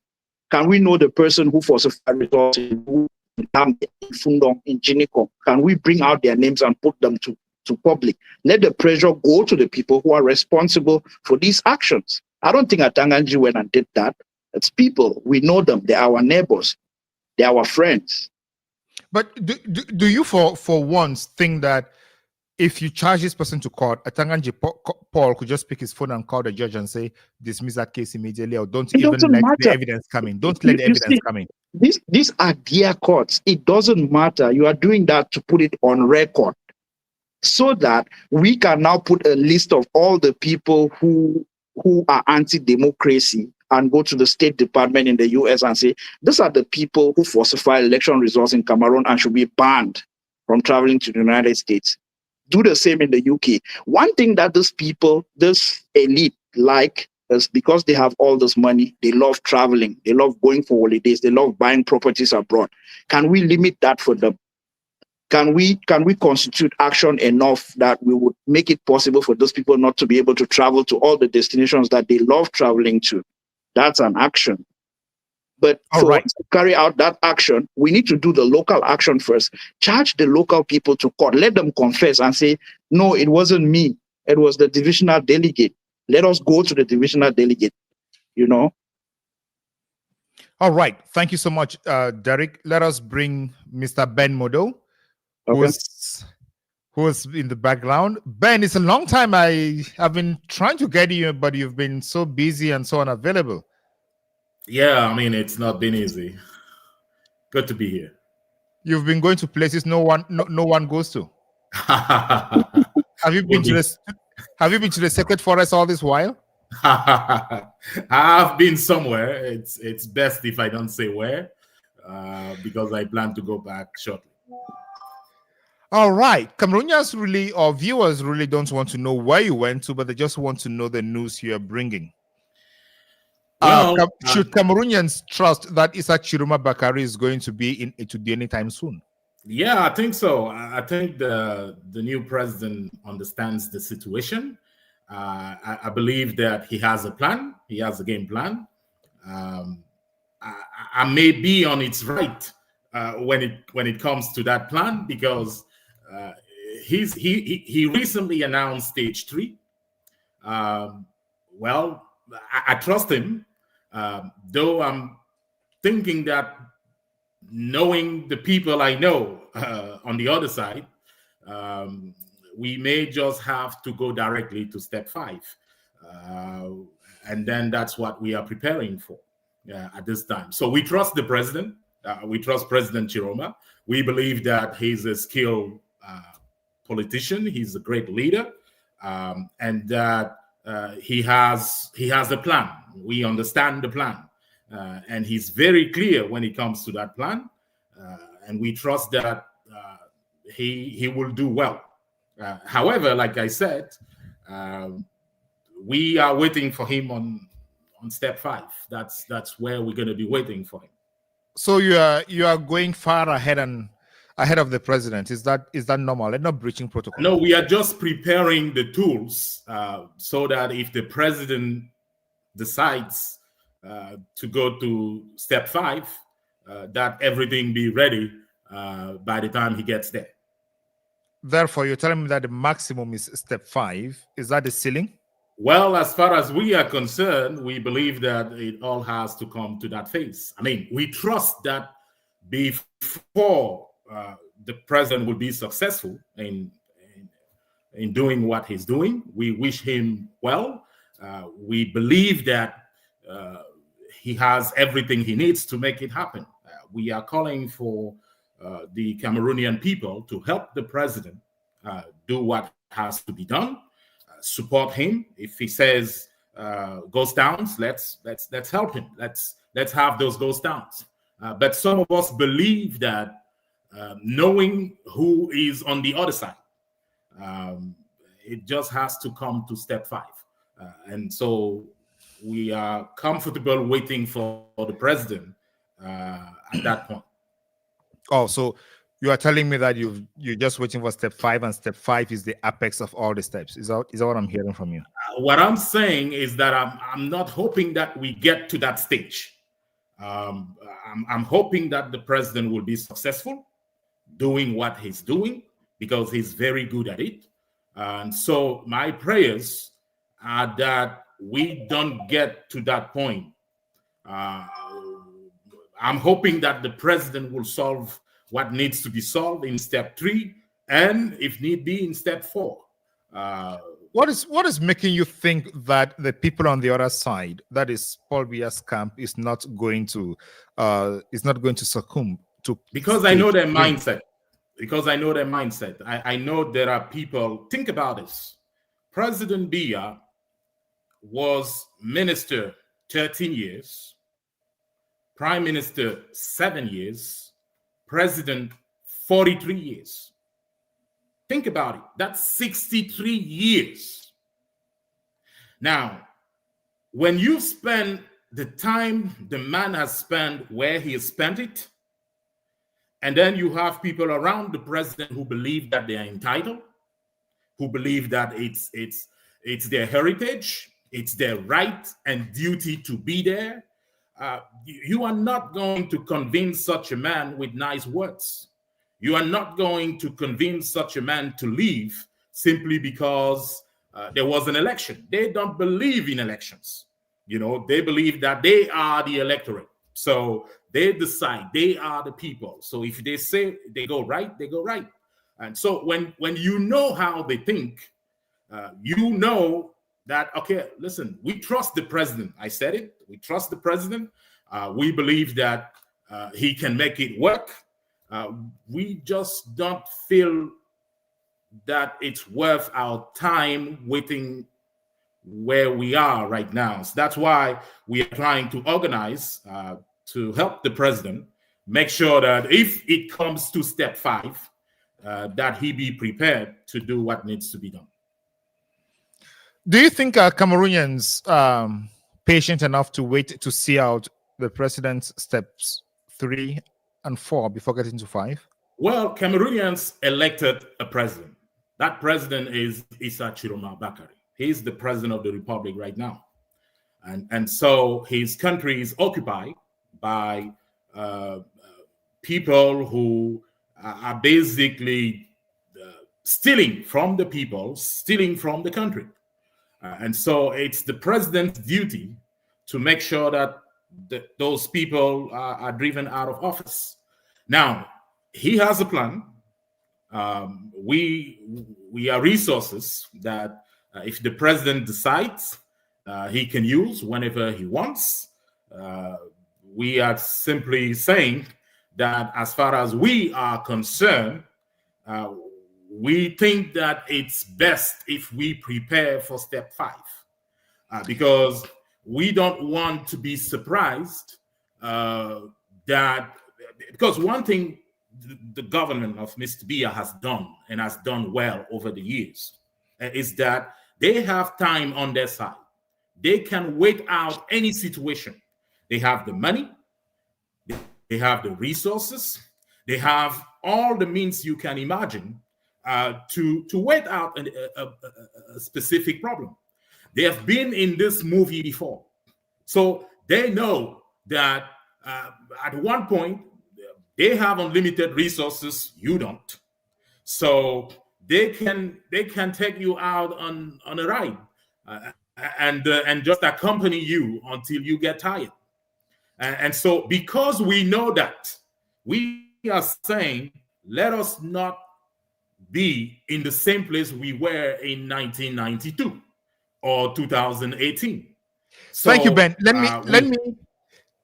Can we know the person who falsified results in Fundong, in Jiniko? Can we bring out their names and put them to public? Let the pressure go to the people who are responsible for these actions. I don't think Atanganji went and did that. It's people. We know them. They're our neighbors. They're our friends. But do you for once think that if you charge this person to court, Atanganji Paul could just pick his phone and call the judge and say, dismiss that case immediately, or don't even let the evidence come in? Don't let the evidence come in. These are their courts. It doesn't matter. You are doing that to put it on record so that we can now put a list of all the people who are anti-democracy and go to the State Department in the US and say, these are the people who falsify election results in Cameroon and should be banned from traveling to the United States. Do the same in the UK. One thing that these people, this elite like, is because they have all this money, they love traveling, they love going for holidays, they love buying properties abroad. Can we limit that for them? Can we constitute action enough that we would make it possible for those people not to be able to travel to all the destinations that they love traveling to? That's an action. But for us to carry out that action, we need to do the local action first. Charge the local people to court. Let them confess and say, no, it wasn't me. It was the divisional delegate. Let us go to the divisional delegate, you know. All right. Thank you so much, Derek. Let us bring Mr. Ben Modo, who's in the background. Ben, it's a long time I have been trying to get you, but you've been so busy and so unavailable. Yeah, I mean, it's not been easy. Good to be here. You've been going to places no one goes to. Have you been to the sacred forest all this while? I've been somewhere. It's best if I don't say where, because I plan to go back shortly. All right. Cameroonians really, or viewers really don't want to know where you went to, but they just want to know the news you're bringing. Well, should Cameroonians trust that Issa Tchiroma Bakary is going to be in Etude anytime soon? Yeah, I think so. I think the new president understands the situation. I believe that he has a plan. He has a game plan. I may be on its right when it comes to that plan, because he recently announced stage 3. Well, I trust him, though I'm thinking that, knowing the people I know on the other side, we may just have to go directly to step 5. And then that's what we are preparing for at this time. So we trust the president. We trust President Tchiroma. We believe that he's a skilled politician. He's a great leader, and that he has a plan. We understand the plan, and he's very clear when it comes to that plan. And we trust that he will do well. However, like I said, we are waiting for him on step 5. That's where we're going to be waiting for him. So you are going far ahead of the president. Is that normal? They're not breaching protocol. No, we are just preparing the tools so that if the president decides to go to step 5, that everything be ready by the time he gets there. Therefore, you're telling me that the maximum is step 5. Is that the ceiling? Well, as far as we are concerned, we believe that it all has to come to that phase. I mean, we trust that before the president will be successful in doing what he's doing, we wish him well. We believe that he has everything he needs to make it happen. We are calling for the Cameroonian people to help the president do what has to be done. Support him. If he says ghost towns, let's help him. Let's have those ghost towns. But some of us believe that knowing who is on the other side, it just has to come to step 5. And so we are comfortable waiting for the president at that point. Oh, so you are telling me that you're just waiting for step 5, and step 5 is the apex of all the steps. Is that what I'm hearing from you? What I'm saying is that I'm not hoping that we get to that stage. I'm hoping that the president will be successful doing what he's doing, because he's very good at it. And so my prayers are that we don't get to that point. I'm hoping that the president will solve what needs to be solved in step 3, and if need be, in step 4. What is making you think that the people on the other side, that is Paul Biya's camp, is not going to succumb to? Because I know their mindset. I know there are people. Think about this. President Biya was minister 13 years, prime minister 7 years, president 43 years. Think about it. That's 63 years. Now, when you spend the time the man has spent where he has spent it, and then you have people around the president who believe that they are entitled, who believe that it's their heritage, it's their right and duty to be there, you are not going to convince such a man with nice words. You are not going to convince such a man to leave simply because there was an election. They don't believe in elections. They believe that they are the electorate. So they decide, they are the people. So if they say they go right, they go right. And so when you know how they think, you know that, okay, listen, we trust the president. I said it. We trust the president. We believe that he can make it work. We just don't feel that it's worth our time waiting where we are right now. So that's why we are trying to organize to help the president make sure that if it comes to step 5, that he be prepared to do what needs to be done. Do you think Cameroonians patient enough to wait to see out the president's steps 3 and 4 before getting to 5? Well, Cameroonians elected a president. That president is Issa Tchiroma Bakary. He's the president of the republic right now. And so his country is occupied by people who are basically stealing from the people, stealing from the country. And so it's the president's duty to make sure that those people are driven out of office. Now, he has a plan. We are resources that if the president decides, he can use whenever he wants. We are simply saying that as far as we are concerned, we think that it's best if we prepare for step 5, because we don't want to be surprised that, because one thing the government of Mr. Biya has done, and has done well over the years, is that they have time on their side. They can wait out any situation. They have the money, they have the resources, they have all the means you can imagine to wait out a specific problem. They have been in this movie before, so they know that at one point they have unlimited resources. You don't, so they can take you out on a ride and just accompany you until you get tired. And so, because we know that, we are saying, let us not be in the same place we were in 1992 or 2018. So, thank you, Ben. Let me.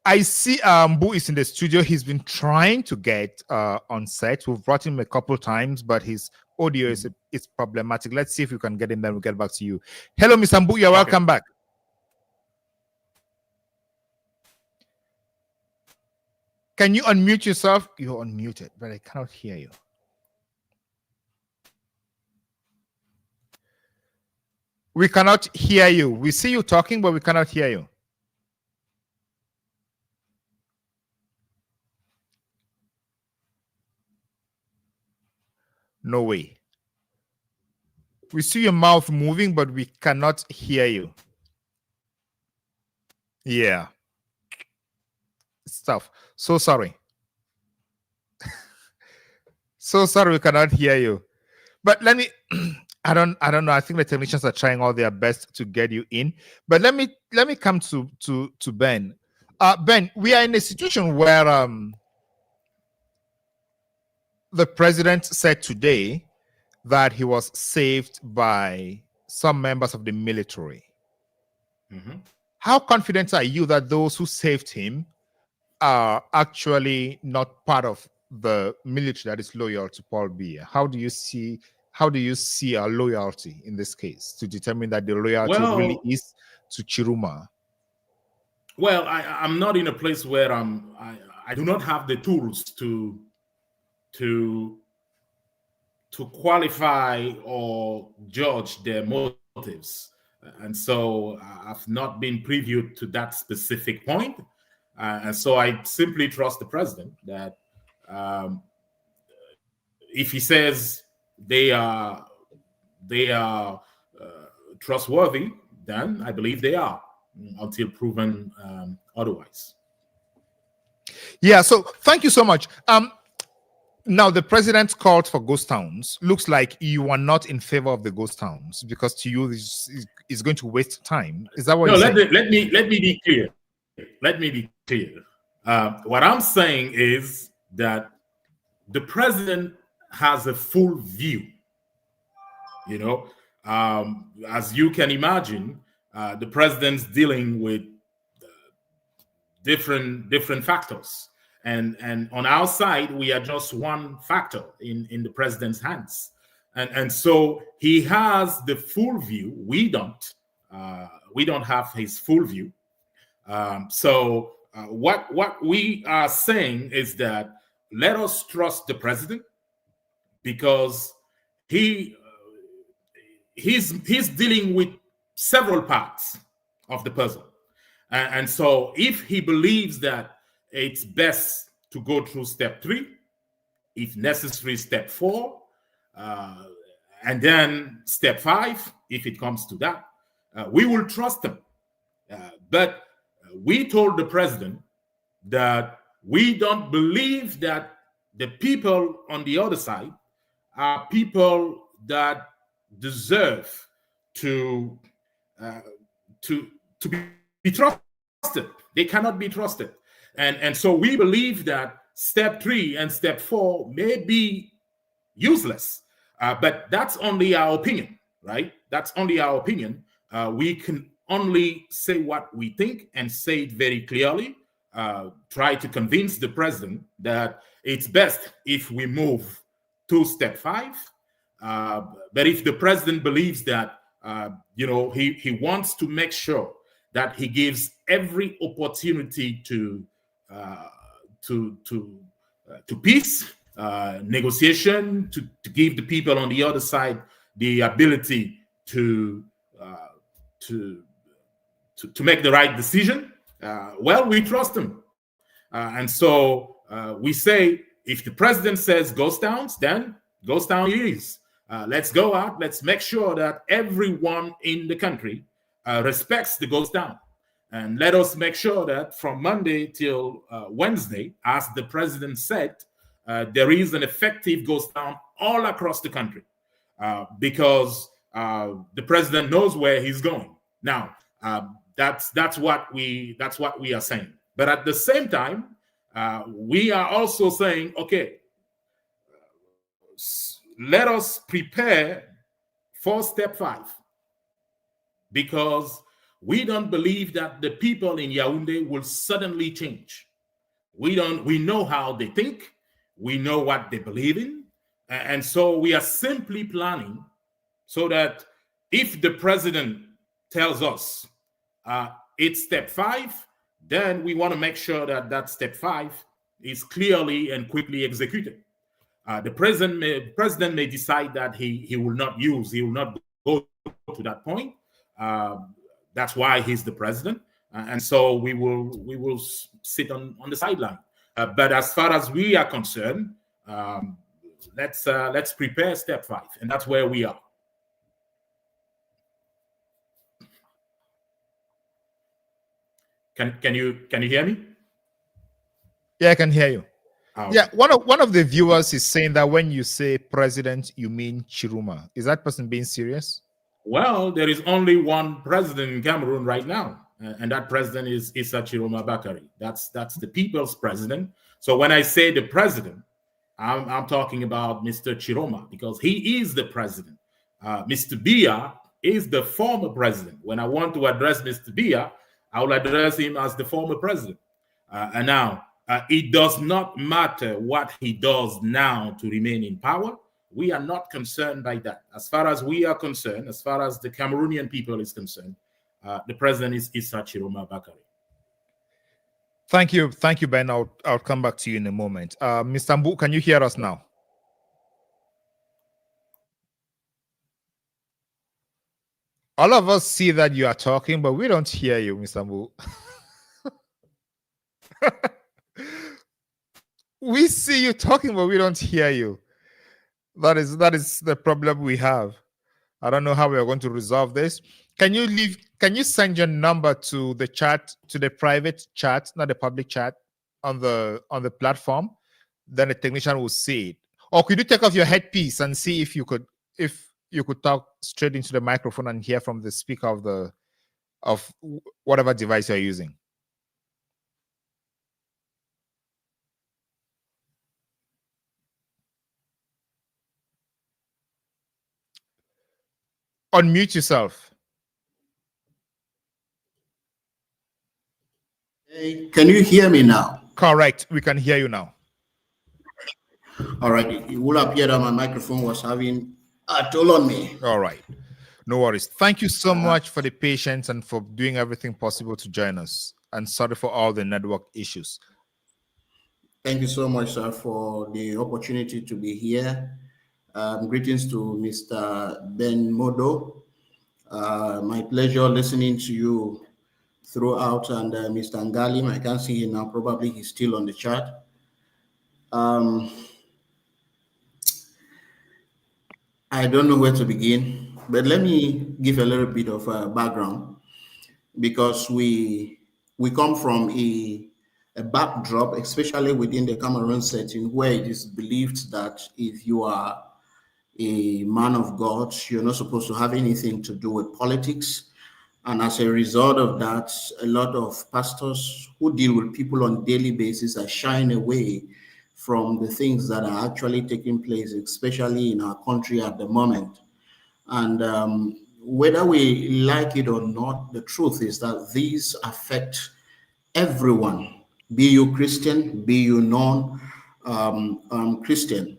I see Mbu is in the studio. He's been trying to get on set. We've brought him a couple times, but his audio is problematic. Let's see if we can get him, then we'll get back to you. Hello, Mr. Mbu. You're welcome back. Can you unmute yourself? You're unmuted, but I cannot hear you. We cannot hear you. We see you talking, but we cannot hear you. No way. We see your mouth moving, but we cannot hear you. Yeah. Stuff. So sorry. So sorry we cannot hear you. But let me I don't know. I think the technicians are trying all their best to get you in. But let me come to Ben. Ben, we are in a situation where the president said today that he was saved by some members of the military. Mm-hmm. How confident are you that those who saved him are actually not part of the military that is loyal to Paul Biya? How do you see our loyalty in this case to determine that the loyalty really is to Tchiroma? Well, I'm not in a place where I do not have the tools to qualify or judge their motives, and so I've not been previewed to that specific point. And so I simply trust the president that if he says they are trustworthy, then I believe they are, until proven otherwise. Yeah. So thank you so much. Now the president called for ghost towns. Looks like you are not in favor of the ghost towns, because to you is going to waste time. Is that what you're saying? Let me be clear. Let me be clear. What I'm saying is that the president has a full view. You know, as you can imagine, the president's dealing with different factors, and on our side, we are just one factor in the president's hands, and so he has the full view. We don't have his full view. So what we are saying is that let us trust the president, because he's dealing with several parts of the puzzle, and so if he believes that it's best to go through step 3, if necessary step 4, and then step 5, if it comes to that, we will trust him. But we told the president that we don't believe that the people on the other side are people that deserve to be trusted. They cannot be trusted. And so we believe that step 3 and step 4 may be useless. But that's only our opinion, right? That's only our opinion. We can only say what we think and say it very clearly. try to convince the president that it's best if we move to step 5. But if the president believes that he wants to make sure that he gives every opportunity to peace, negotiation, to give the people on the other side the ability to make the right decision, well, we trust him. And so we say, if the president says ghost towns, then ghost town it is. Let's go out. Let's make sure that everyone in the country respects the ghost town. And let us make sure that from Monday till Wednesday, as the president said, there is an effective ghost town all across the country, because the president knows where he's going. Now, that's what we are saying. But at the same time, we are also saying, okay, let us prepare for step 5, because we don't believe that the people in Yaoundé will suddenly change. We know how they think, we know what they believe in, and so we are simply planning so that if the president tells us it's step 5, then we want to make sure that that step 5 is clearly and quickly executed. The president may decide that he will not go to that point. That's why he's the president, and so we will sit on the sideline. But as far as we are concerned, let's prepare step 5, and that's where we are. Can you hear me? Yeah, I can hear you. Oh. Yeah, one of the viewers is saying that when you say president, you mean Tchiroma. Is that person being serious? Well, there is only one president in Cameroon right now, and that president is Issa Tchiroma Bakary. That's the people's president. So when I say the president, I'm talking about Mr. Tchiroma, because he is the president. Mr. Biya is the former president. When I want to address Mr. Biya, I will address him as the former president. And now, it does not matter what he does now to remain in power. We are not concerned by that. As far as we are concerned, as far as the Cameroonian people is concerned, the president is Issa Tchiroma Bakary. Thank you, Ben. I'll come back to you in a moment. Mr. Mbu, can you hear us now? All of us see that you are talking, but we don't hear you, Mr. Mbu. We see you talking, but we don't hear you. That is the problem we have. I don't know how we are going to resolve this. Can you send your number to the chat, to the private chat, not the public chat, on the platform? Then the technician will see it. Or could you take off your headpiece and see if you could talk straight into the microphone and hear from the speaker of whatever device you're using? Unmute yourself. Hey, can you hear me now? Correct. We can hear you now. All right. It will appear that my microphone was having a toll on me. All right. No worries. Thank you so much for the patience and for doing everything possible to join us. And sorry for all the network issues. Thank you so much, sir, for the opportunity to be here. Greetings to Mr. Ben Modo. My pleasure listening to you throughout, and Mr. Ngalim, I can't see him now, probably he's still on the chat. I don't know where to begin, but let me give a little bit of background, because we come from a backdrop, especially within the Cameroon setting, where it is believed that if you are a man of God, you're not supposed to have anything to do with politics. And as a result of that, a lot of pastors who deal with people on a daily basis are shying away from the things that are actually taking place, especially in our country at the moment. And whether we like it or not, the truth is that these affect everyone be you Christian, be you non-Christian.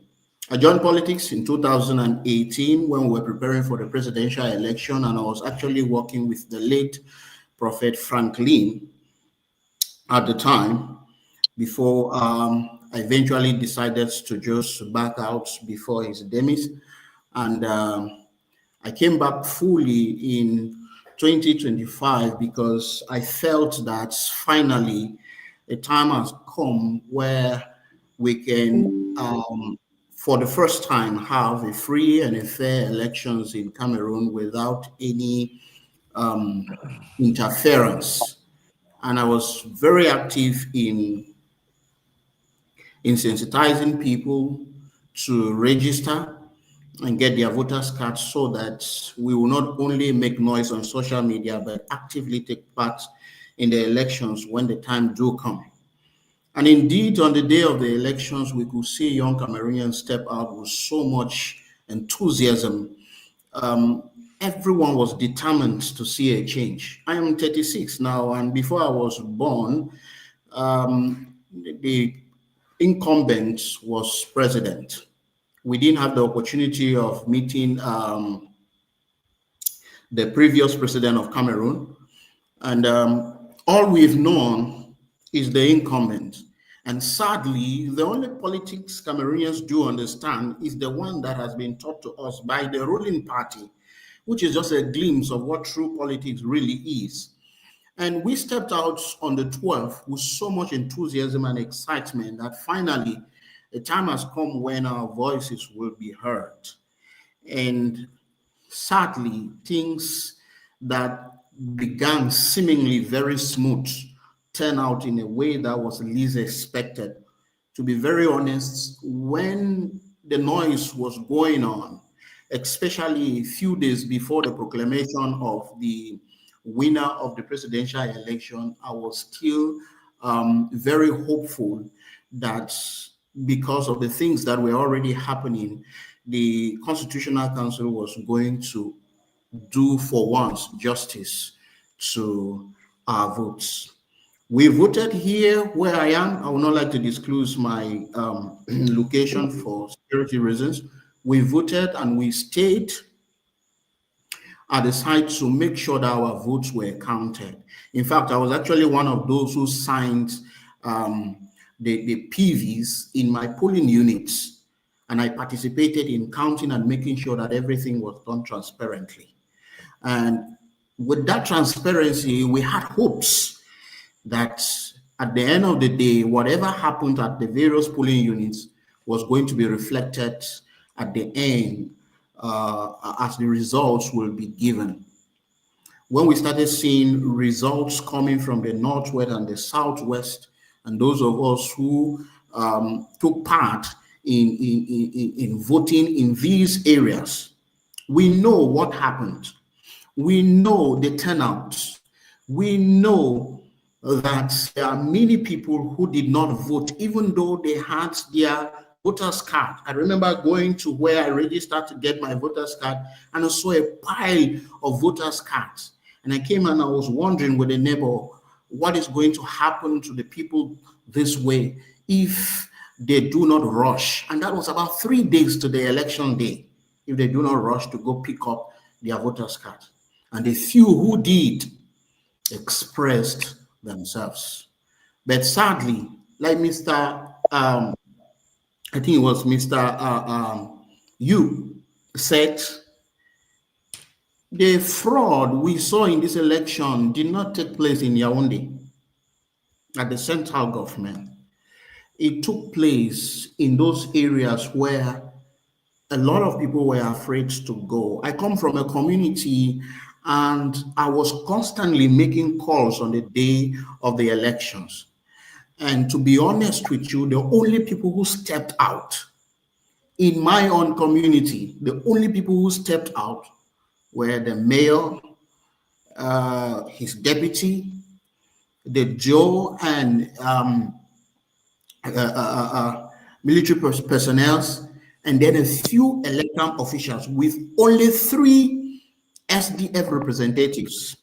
I joined politics in 2018 when we were preparing for the presidential election, and I was actually working with the late Prophet Franklin at the time, before I eventually decided to just back out before his demise. And I came back fully in 2025 because I felt that finally a time has come where we can, for the first time, have a free and a fair elections in Cameroon without any interference. And I was very active in sensitizing people to register and get their voters cards so that we will not only make noise on social media, but actively take part in the elections when the time do come. And indeed, on the day of the elections, we could see young Cameroonians step out with so much enthusiasm. Everyone was determined to see a change. I am 36 now, and before I was born, the incumbent was president. We didn't have the opportunity of meeting the previous president of Cameroon. And all we've known is the incumbent. And sadly, the only politics Cameroonians do understand is the one that has been taught to us by the ruling party, which is just a glimpse of what true politics really is. And we stepped out on the 12th with so much enthusiasm and excitement that finally the time has come when our voices will be heard. And sadly, things that began seemingly very smooth turn out in a way that was least expected. To be very honest, when the noise was going on, especially a few days before the proclamation of the winner of the presidential election, I was still very hopeful that because of the things that were already happening, the Constitutional Council was going to do for once justice to our votes. We voted here where I am. I would not like to disclose my location for security reasons. We voted and we stayed at the site to make sure that our votes were counted. In fact, I was actually one of those who signed the PVs in my polling units, and I participated in counting and making sure that everything was done transparently. And with that transparency, we had hopes that at the end of the day, whatever happened at the various polling units was going to be reflected at the end as the results will be given. When we started seeing results coming from the Northwest and the Southwest, and those of us who took part in voting in these areas, we know what happened. We know the turnout. We know that there are many people who did not vote, even though they had their voter's card. I remember going to where I registered to get my voter's card, and I saw a pile of voter's cards. And I came and I was wondering with a neighbor, what is going to happen to the people this way if they do not rush? And that was about 3 days to the election day, if they do not rush to go pick up their voter's card. And the few who did expressed themselves. But sadly, like Mr. I think it was Mr. Yu said, the fraud we saw in this election did not take place in Yaoundé at the central government. It took place in those areas where a lot of people were afraid to go. I come from a community and I was constantly making calls on the day of the elections. And to be honest with you, the only people who stepped out in my own community, the only people who stepped out were the mayor, his deputy, the Joe, and military personnel, and then a few electoral officials, with only 3 SDF representatives.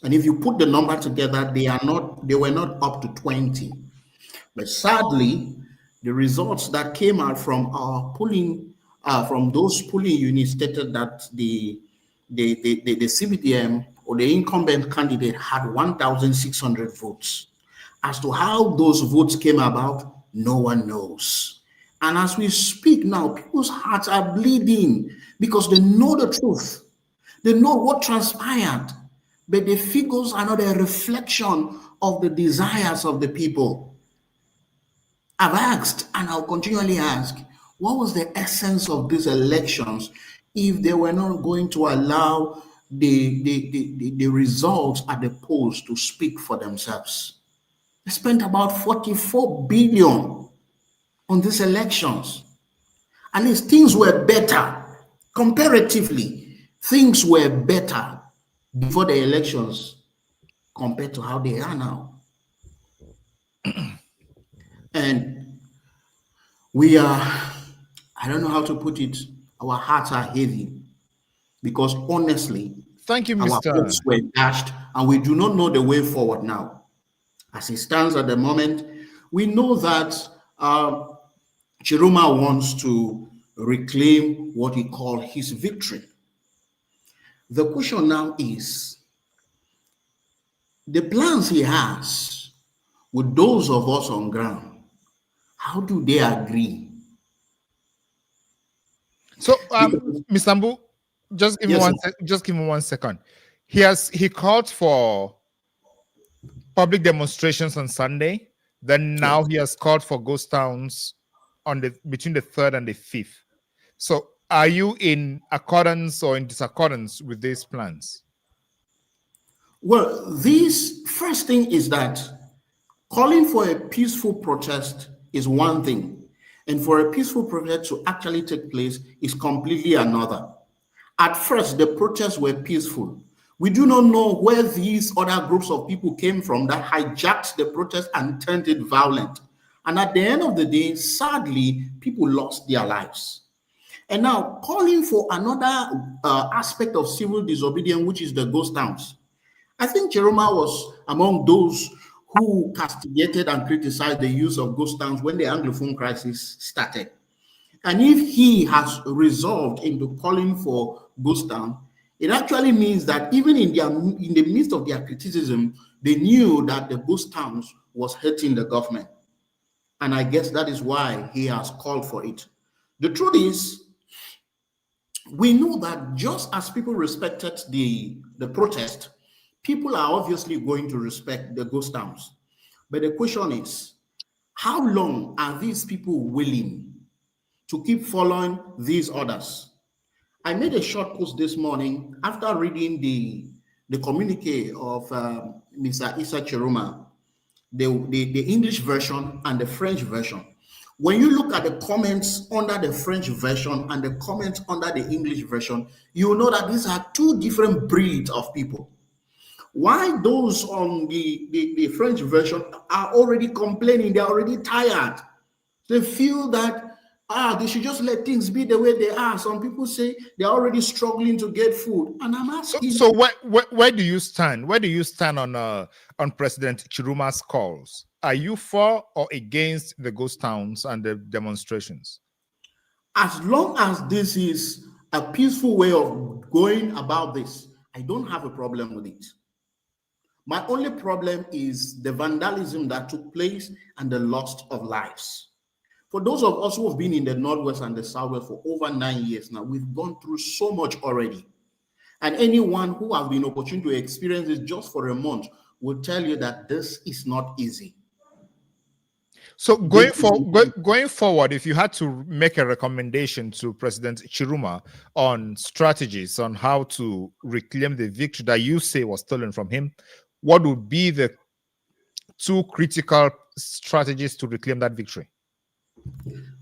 And if you put the number together, they were not up to 20. But sadly, the results that came out from our polling, from those polling units, stated that the CBDM or the incumbent candidate had 1,600 votes. As to how those votes came about, no one knows. And as we speak now, people's hearts are bleeding because they know the truth. They know what transpired, but the figures are not a reflection of the desires of the people. I've asked, and I'll continually ask, what was the essence of these elections if they were not going to allow the results at the polls to speak for themselves? They spent about 44 billion on these elections. At least things were better. Comparatively, things were better before the elections compared to how they are now. And we are, I don't know how to put it, our hearts are heavy because honestly, thank you, our Mr. hopes were dashed and we do not know the way forward now. As it stands at the moment, we know that Tchiroma wants to reclaim what he called his victory. The question now is, the plans he has with those of us on ground, how do they agree? So, Mr. Mbu, just give me Yes, just give me 1 second. He called for public demonstrations on Sunday. Then now he has called for ghost towns on between the 3rd and the 5th. So, are you in accordance or in disaccordance with these plans? Well, this first thing is that calling for a peaceful protest is one thing, and for a peaceful protest to actually take place is completely another. At first, the protests were peaceful. We do not know where these other groups of people came from that hijacked the protest and turned it violent. And at the end of the day, sadly, people lost their lives. And now calling for another aspect of civil disobedience, which is the ghost towns. I think Tchiroma was among those who castigated and criticized the use of ghost towns when the Anglophone crisis started. And if he has resolved into calling for ghost town, it actually means that even in the midst of their criticism, they knew that the ghost towns was hurting the government. And I guess that is why he has called for it. The truth is, we know that just as people respected the protest, people are obviously going to respect the ghost towns. But the question is, how long are these people willing to keep following these orders? I made a short post this morning after reading the communique of Mr. Issa Tchiroma, the English version and the French version. When you look at the comments under the French version and the comments under the English version, you will know that these are two different breeds of people. Why those on the French version are already complaining, they're already tired. They feel that they should just let things be the way they are. Some people say they're already struggling to get food. And I'm asking, so where do you stand? Where do you stand on President Tchiroma's calls? Are you for or against the ghost towns and the demonstrations? As long as this is a peaceful way of going about this, I don't have a problem with it. My only problem is the vandalism that took place and the loss of lives. For those of us who have been in the Northwest and the Southwest for over 9 years now, we've gone through so much already. And anyone who has been opportune to experience this just for a month will tell you that this is not easy. So going forward, if you had to make a recommendation to President Tchiroma on strategies on how to reclaim the victory that you say was stolen from him, what would be the 2 critical strategies to reclaim that victory?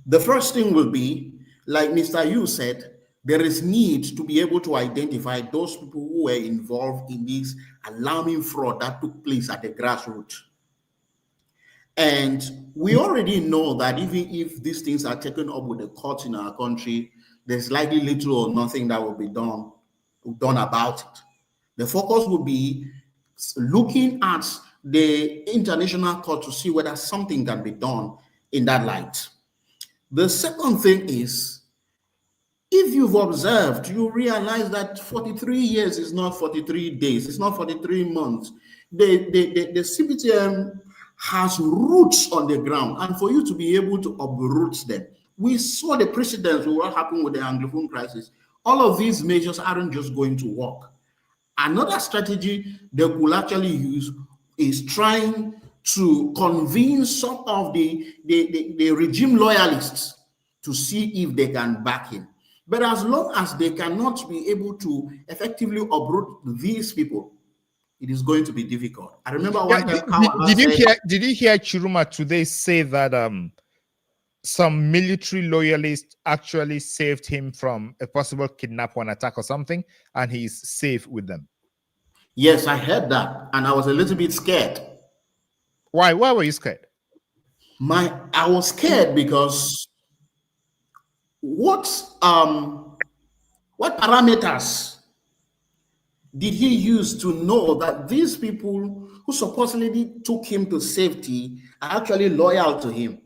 The first thing will be, like Mr. Yu said, there is need to be able to identify those people who were involved in this alarming fraud that took place at the grassroots. And we already know that even if these things are taken up with the courts in our country, there's likely little or nothing that will be done about it. The focus will be looking at the international court to see whether something can be done in that light. The second thing is, if you've observed, you realize that 43 years is not 43 days, it's not 43 months. The CBTM has roots on the ground, and for you to be able to uproot them, we saw the precedents of what happened with the Anglophone crisis. All of these measures aren't just going to work. Another strategy they could actually use is trying to convince some of the regime loyalists to see if they can back him. But as long as they cannot be able to effectively uproot these people, it is going to be difficult. I remember one time. Did you hear Tchiroma today say that some military loyalists actually saved him from a possible kidnap or an attack or something, and he's safe with them? Yes, I heard that, and I was a little bit scared. Why were you scared? I was scared because what parameters did he use to know that these people who supposedly took him to safety are actually loyal to him?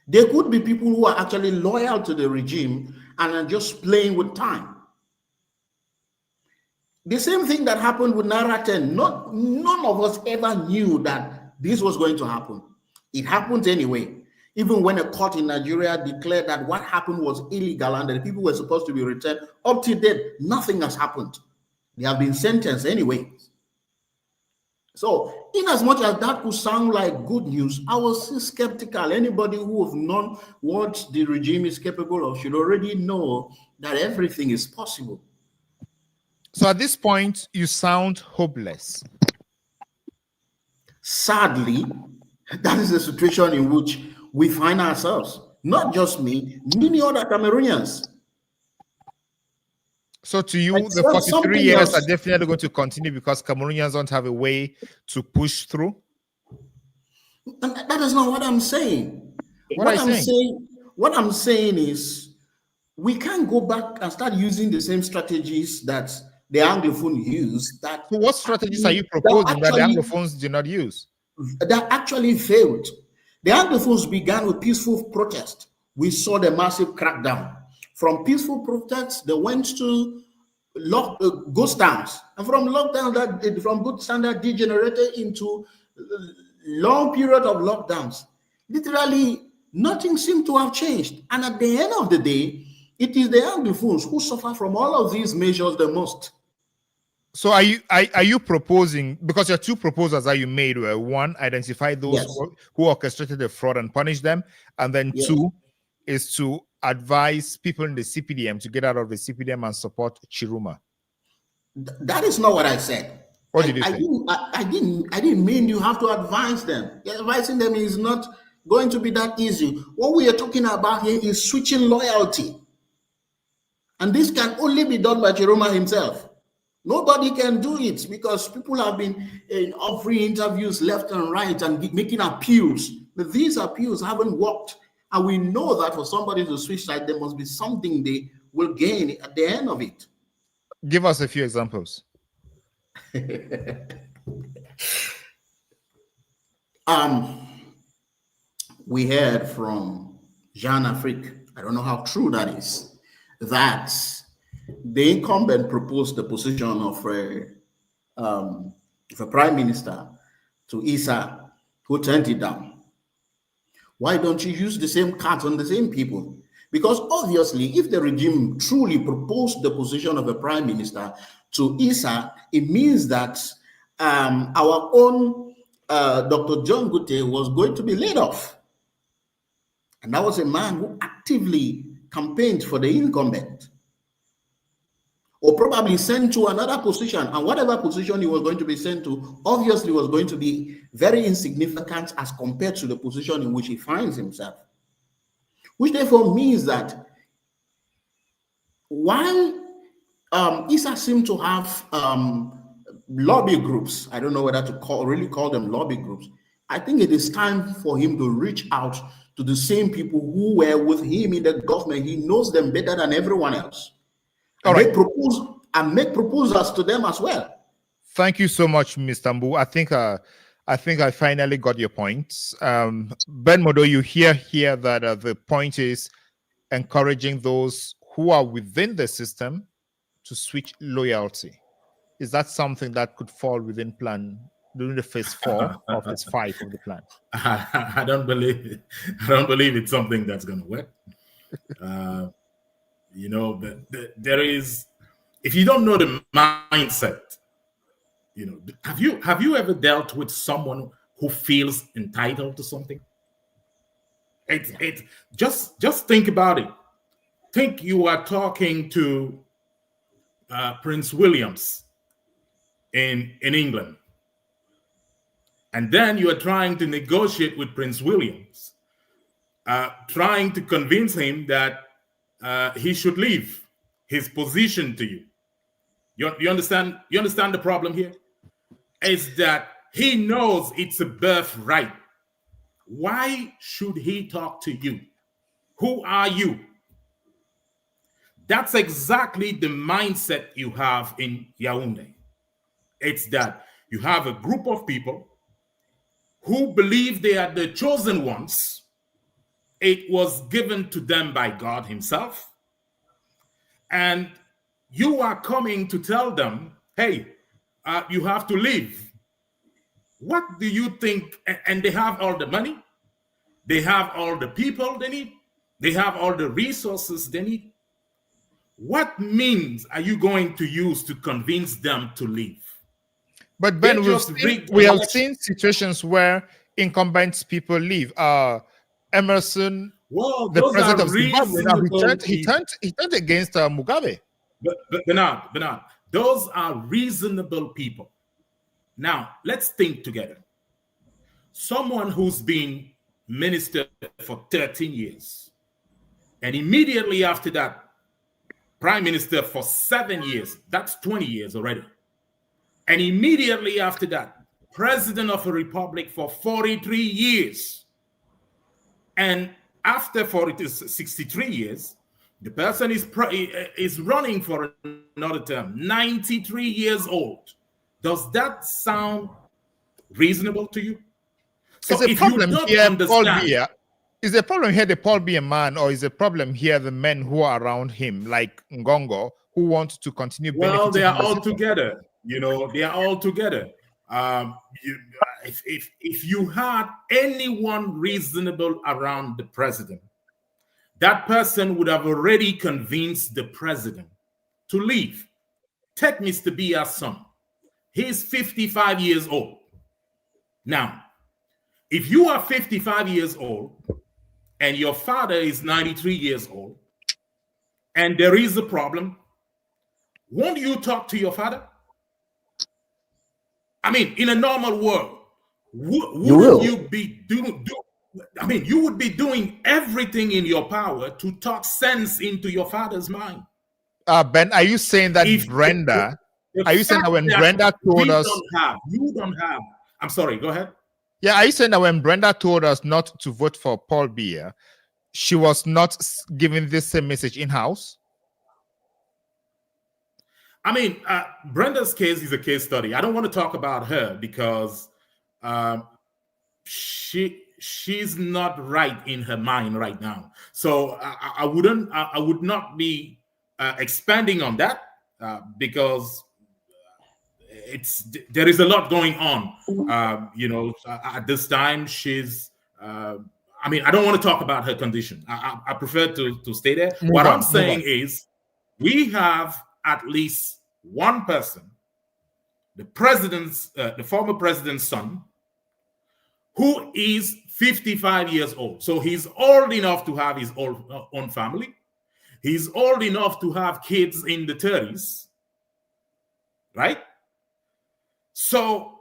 There could be people who are actually loyal to the regime and are just playing with time. The same thing that happened with Naira 10. None of us ever knew that this was going to happen. It happened anyway. Even when a court in Nigeria declared that what happened was illegal and that people were supposed to be returned, up to date, nothing has happened. They have been sentenced anyway. So, in as much as that could sound like good news, I was skeptical. Anybody who has known what the regime is capable of should already know that everything is possible. So at this point, you sound hopeless. Sadly, that is the situation in which we find ourselves. Not just me, many other Cameroonians. So to you, the 43 years are definitely going to continue because Cameroonians don't have a way to push through? And that is not what I'm saying. What I'm saying is we can't go back and start using the same strategies that the Anglophone use. So what strategies are you proposing that the Anglophones do not use? That actually failed. The Anglophones began with peaceful protest. We saw the massive crackdown. From peaceful protests, they went to ghost towns. And from lockdown, from good standard, degenerated into long period of lockdowns. Literally, nothing seemed to have changed. And at the end of the day, it is the Anglophones who suffer from all of these measures the most. So are you proposing, because your two proposals that you made were, one, identify those who orchestrated the fraud and punish them, and then two is to advise people in the CPDM to get out of the CPDM and support Tchiroma? That is not what I said. What did you say? I didn't mean you have to advise them. Advising them is not going to be that easy. What we are talking about here is switching loyalty. And this can only be done by Tchiroma himself. Nobody can do it because people have been offering interviews left and right and making appeals. But these appeals haven't worked. And we know that for somebody to switch side, there must be something they will gain at the end of it. Give us a few examples. We heard from Jean Afrique, I don't know how true that is, that the incumbent proposed the position of a prime minister to Issa, who turned it down. Why don't you use the same cards on the same people? Because obviously, if the regime truly proposed the position of a prime minister to Issa, it means that our own Dr. John Gute was going to be laid off. And that was a man who actively campaigned for the incumbent. Or probably sent to another position, and whatever position he was going to be sent to, obviously was going to be very insignificant as compared to the position in which he finds himself. Which therefore means that while Issa seemed to have lobby groups, I don't know whether to really call them lobby groups, I think it is time for him to reach out to the same people who were with him in the government. He knows them better than everyone else. Make proposals to them as well. Thank you so much, Mr. Mbu. I think I finally got your points. Ben Modo, you hear here that the point is encouraging those who are within the system to switch loyalty. Is that something that could fall within plan during the phase 4 or phase 5 of the plan? I don't believe it's something that's going to work. There is, if you don't know the mindset, have you ever dealt with someone who feels entitled to something? It's just think about it. Think you are talking to Prince Williams in England, and then you are trying to negotiate with Prince Williams, trying to convince him that he should leave his position to you. You understand? You understand the problem here? Is that he knows it's a birthright. Why should he talk to you? Who are you? That's exactly the mindset you have in Yaoundé. It's that you have a group of people who believe they are the chosen ones. It was given to them by God himself. And you are coming to tell them, hey, you have to leave. What do you think? And they have all the money. They have all the people they need. They have all the resources they need. What means are you going to use to convince them to leave? But Ben, we have seen situations where incumbent people leave. Emerson, the president of Zimbabwe, he turned against Mugabe. But Bernard, those are reasonable people. Now, let's think together. Someone who's been minister for 13 years, and immediately after that, prime minister for 7 years, that's 20 years already. And immediately after that, president of a republic for 43 years. And after 63 years, the person is running for another term, 93 years old. Does that sound reasonable to you? So is a problem here, Paul Biya? Is the problem here the Paul Biya man, or is the problem here the men who are around him, like Ngongo, who want to continue benefiting? Well, they are all together. They are all together. If you had anyone reasonable around the president, that person would have already convinced the president to leave. Take Mr. Biya's son. He's 55 years old. Now, if you are 55 years old and your father is 93 years old and there is a problem, won't you talk to your father? I mean, in a normal world, wouldn't you be you would be doing everything in your power to talk sense into your father's mind. Ben, are you saying that Brenda? Are you saying that when Brenda told us you don't have? I'm sorry. Go ahead. Yeah, are you saying that when Brenda told us not to vote for Paul Biya, she was not giving this same message in house? I mean, Brenda's case is a case study. I don't want to talk about her because she's not right in her mind right now. So I would not be expanding on that because there is a lot going on. At this time she's. I mean, I don't want to talk about her condition. I prefer to stay there. What I'm saying is, we have at least one person, the former president's son, who is 55 years old. So he's old enough to have his own family. He's old enough to have kids in the 30s, right? So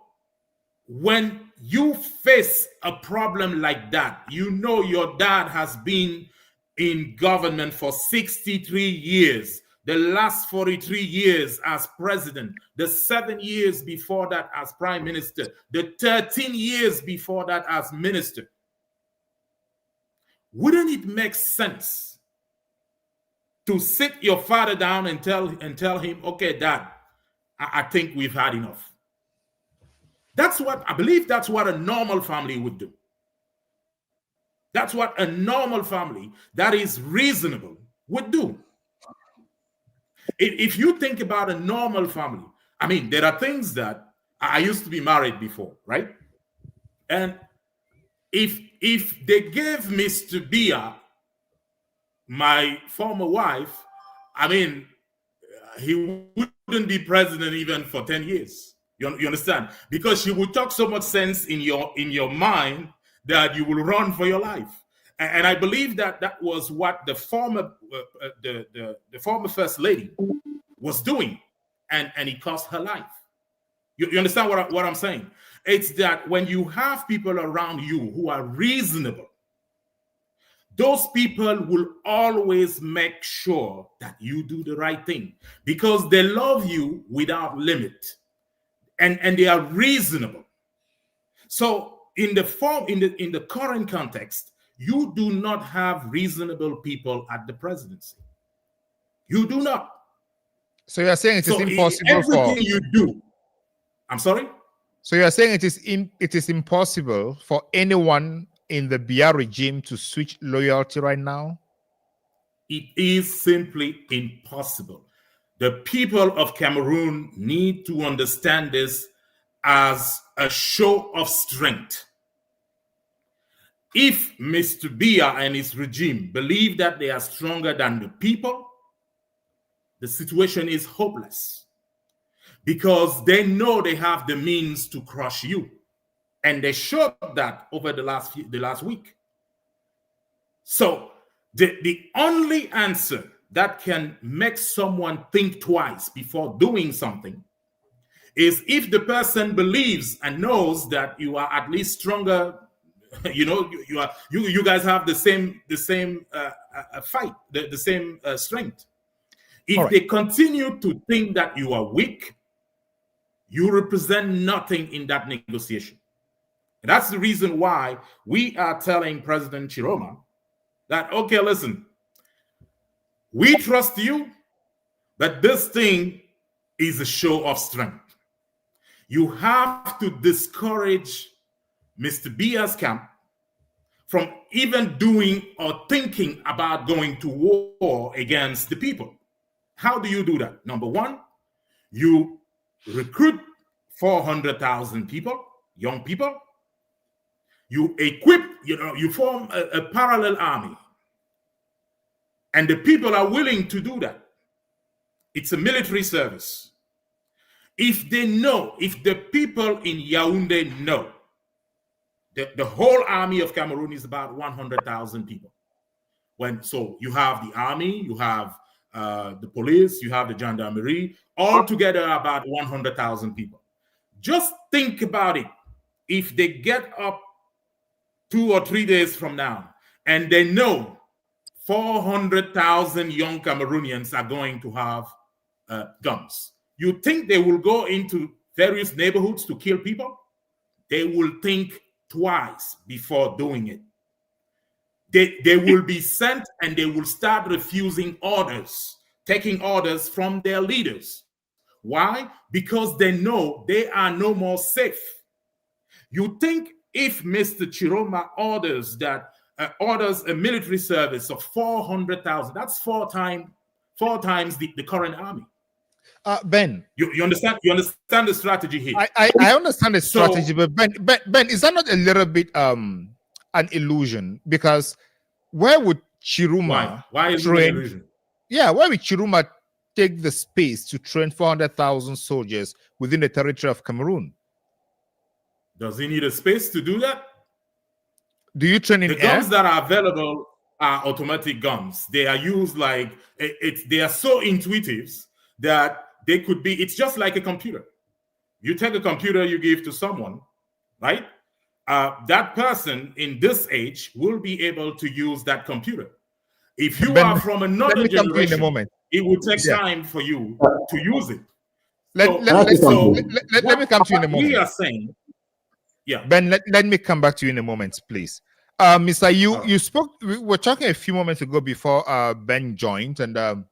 when you face a problem like that, your dad has been in government for 63 years, the last 43 years as president, the 7 years before that as prime minister, the 13 years before that as minister. Wouldn't it make sense to sit your father down and tell him, okay, Dad, I think we've had enough. That's what I believe. That's what a normal family would do. That's what a normal family that is reasonable would do. If you think about a normal family, I mean, there are things that I used to be married before, right? And if they gave Mr. Bia, my former wife, I mean, he wouldn't be president even for 10 years. You understand? Because she would talk so much sense in your mind that you will run for your life. And I believe that was what the former the former first lady was doing, and it cost her life. You understand what I'm saying? It's that when you have people around you who are reasonable, those people will always make sure that you do the right thing because they love you without limit, and they are reasonable. So in the current context, you do not have reasonable people at the presidency. You do not. So you are saying it is impossible everything you do. I'm sorry? So you are saying it is impossible for anyone in the Biya regime to switch loyalty right now? It is simply impossible. The people of Cameroon need to understand this as a show of strength. If Mr. Biya and his regime believe that they are stronger than the people, the situation is hopeless because they know they have the means to crush you. And they showed that over the last week. So the only answer that can make someone think twice before doing something is if the person believes and knows that you are at least stronger. You know, you guys have the same fight, the same strength. If they continue to think that you are weak, you represent nothing in that negotiation. And that's the reason why we are telling President Tchiroma that, okay, listen, we trust you, but this thing is a show of strength. You have to discourage Mr. Bia's camp from even doing or thinking about going to war against the people. How do you do that? Number one, you recruit 400,000 people, young people. You equip, you form a parallel army. And the people are willing to do that. It's a military service. If they know, if the people in Yaoundé know, the whole army of Cameroon is about 100,000 people. So you have the army, you have the police, you have the gendarmerie, all together about 100,000 people. Just think about it. If they get up 2 or 3 days from now and they know 400,000 young Cameroonians are going to have guns, you think they will go into various neighborhoods to kill people? They will think twice before doing it. They will be sent and they will start refusing orders, taking orders from their leaders. Why? Because they know they are no more safe. You think if Mr. Tchiroma orders a military service of 400,000, that's four times the current army. Ben, you understand? You understand the strategy here? I understand the strategy, but Ben, is that not a little bit an illusion? Because where would Tchiroma why is it an illusion? Yeah, where would Tchiroma take the space to train 400,000 soldiers within the territory of Cameroon? Does he need a space to do that? Do you train in the air? guns that are available are automatic guns. They are used like they are so intuitive that they could be. It's just like a computer. You take a computer, you give to someone, right? That person in this age will be able to use that computer. If you are from another generation, it will take time for you to use it. Let me come to you in a moment. We are saying, Ben, let me come back to you in a moment, please. Mr. You spoke. We were talking a few moments ago before Ben joined, and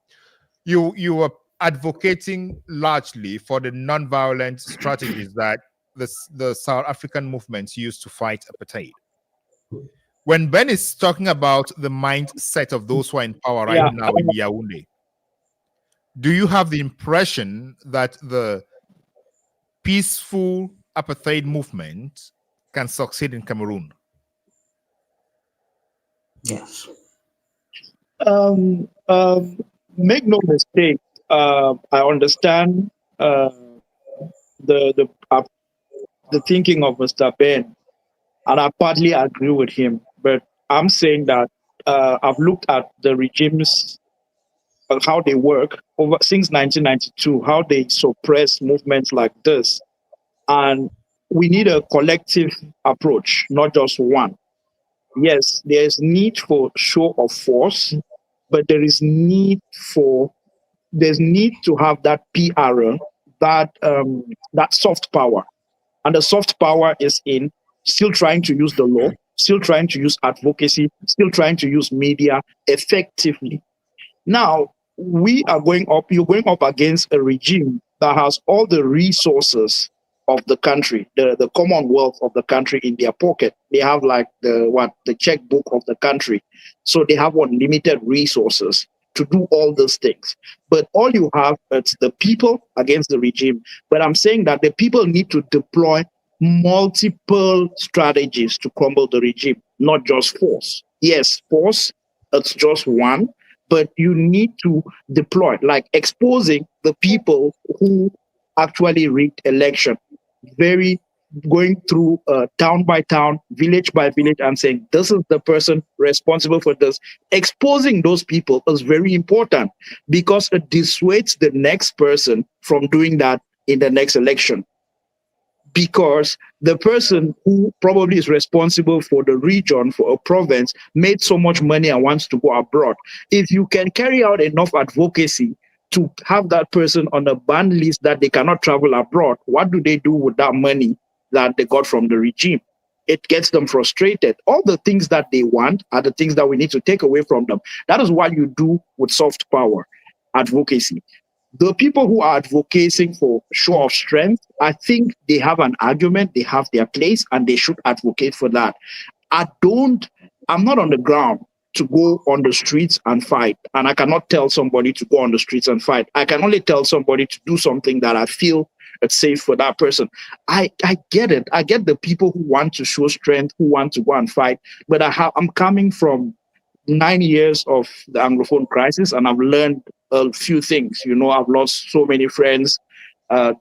you were advocating largely for the non-violent strategies that the South African movements used to fight apartheid. When Ben is talking about the mindset of those who are in power right now in Yaoundé, do you have the impression that the peaceful apartheid movement can succeed in Cameroon? Yes. Make no mistake. I understand the thinking of Mr. Ben, and I partly agree with him. But I'm saying that I've looked at the regimes, how they work over since 1992, how they suppress movements like this, and we need a collective approach, not just one. Yes, there is need for show of force, but there's need to have that PR, that soft power. And the soft power is in still trying to use the law, still trying to use advocacy, still trying to use media effectively. Now, you're going up against a regime that has all the resources of the country, the commonwealth of the country in their pocket. They have like the checkbook of the country. So they have unlimited resources to do all those things. But all you have, it's the people against the regime. But I'm saying that the people need to deploy multiple strategies to crumble the regime, not just force. Yes, force, it's just one, but you need to deploy, like exposing the people who actually rigged election, going through town by town, village by village, and saying, this is the person responsible for this. Exposing those people is very important because it dissuades the next person from doing that in the next election. Because the person who probably is responsible for the region, for a province, made so much money and wants to go abroad. If you can carry out enough advocacy to have that person on a banned list that they cannot travel abroad, what do they do with that money that they got from the regime? It gets them frustrated. All the things that they want are the things that we need to take away from them. That is what you do with soft power advocacy. The people who are advocating for show of strength, I think they have an argument, they have their place, and they should advocate for that. I'm not on the ground to go on the streets and fight, and I cannot tell somebody to go on the streets and fight. I can only tell somebody to do something that I feel it's safe for that person. I get it. I get the people who want to show strength, who want to go and fight, but I'm coming from 9 years of the Anglophone crisis, and I've learned a few things. I've lost so many friends,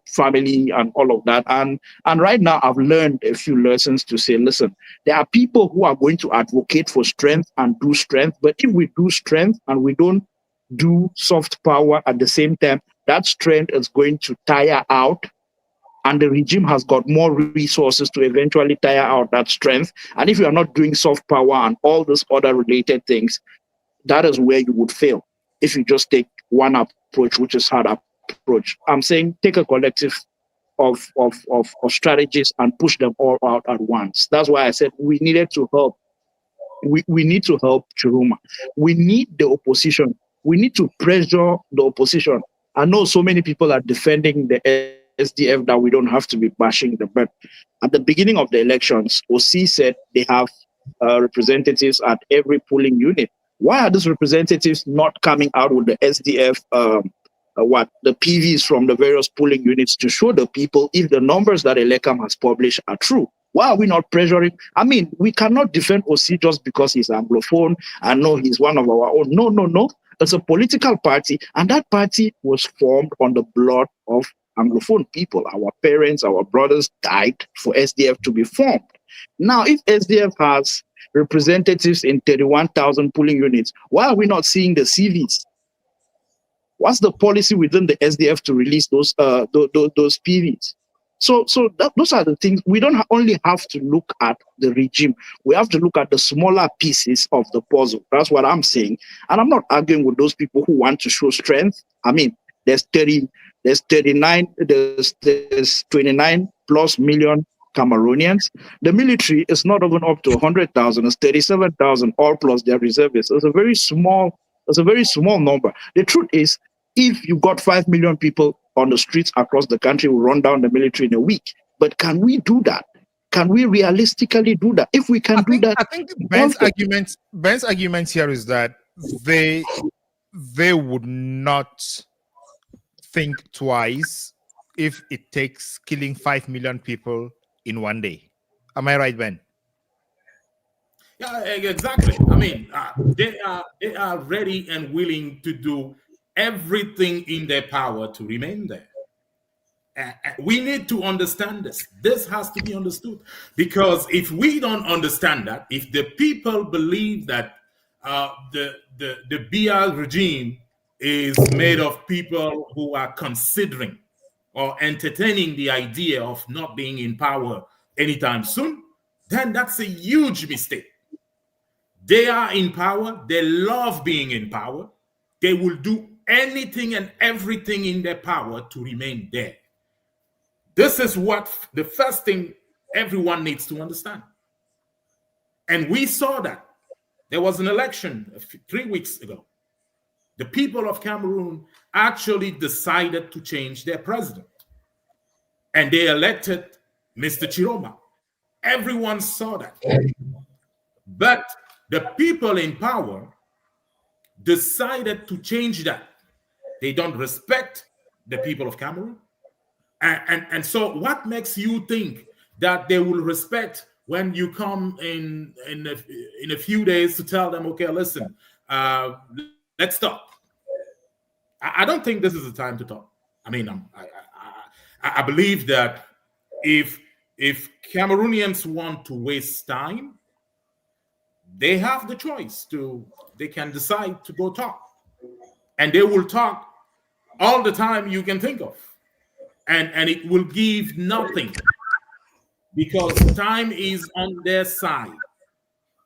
family, and all of that. And right now, I've learned a few lessons to say, listen, there are people who are going to advocate for strength and do strength. But if we do strength and we don't do soft power at the same time, that strength is going to tire out. And the regime has got more resources to eventually tire out that strength. And if you are not doing soft power and all those other related things, that is where you would fail. If you just take one approach, which is hard approach. I'm saying take a collective of strategies and push them all out at once. That's why I said we needed to help. We need to help Tchiroma. We need the opposition. We need to pressure the opposition. I know so many people are defending the SDF that we don't have to be bashing them. But at the beginning of the elections, OC said they have representatives at every polling unit. Why are those representatives not coming out with the SDF, the PVs from the various polling units to show the people if the numbers that Elecam has published are true? Why are we not pressuring? I mean, we cannot defend OC just because he's Anglophone and no, he's one of our own. No. It's a political party, and that party was formed on the blood of Anglophone people. Our parents, our brothers died for SDF to be formed. Now, if SDF has representatives in 31,000 polling units, why are we not seeing the CVs? What's the policy within the SDF to release those PVs? So those are the things. We don't only have to look at the regime. We have to look at the smaller pieces of the puzzle. That's what I'm saying. And I'm not arguing with those people who want to show strength. I mean, there's 29 plus million Cameroonians. The military is not even up to 100,000. It's 37,000 all plus their reservists. It's a very small number. The truth is, if you got 5 million people on the streets across the country, will run down the military in a week. But can we do that? Can we realistically do that? If we can do that, I think Ben's argument here is that they would not think twice if it takes killing 5 million people in one day. Am I right, Ben? Yeah, exactly. I mean, they are ready and willing to do everything in their power to remain there. We need to understand this. This has to be understood, because if we don't understand that, if the people believe that the BR regime is made of people who are considering or entertaining the idea of not being in power anytime soon, then that's a huge mistake. They are in power. They love being in power. They will do anything and everything in their power to remain there. This is what the first thing everyone needs to understand. And we saw that. There was an election 3 weeks ago. The people of Cameroon actually decided to change their president. And they elected Mr. Tchiroma. Everyone saw that. But the people in power decided to change that. They don't respect the people of Cameroon. And so what makes you think that they will respect when you come in a few days to tell them, okay, listen, let's talk? I don't think this is the time to talk. I mean, I believe that if Cameroonians want to waste time, they have the choice they can decide to go talk. And they will talk all the time you can think of. And it will give nothing, because time is on their side.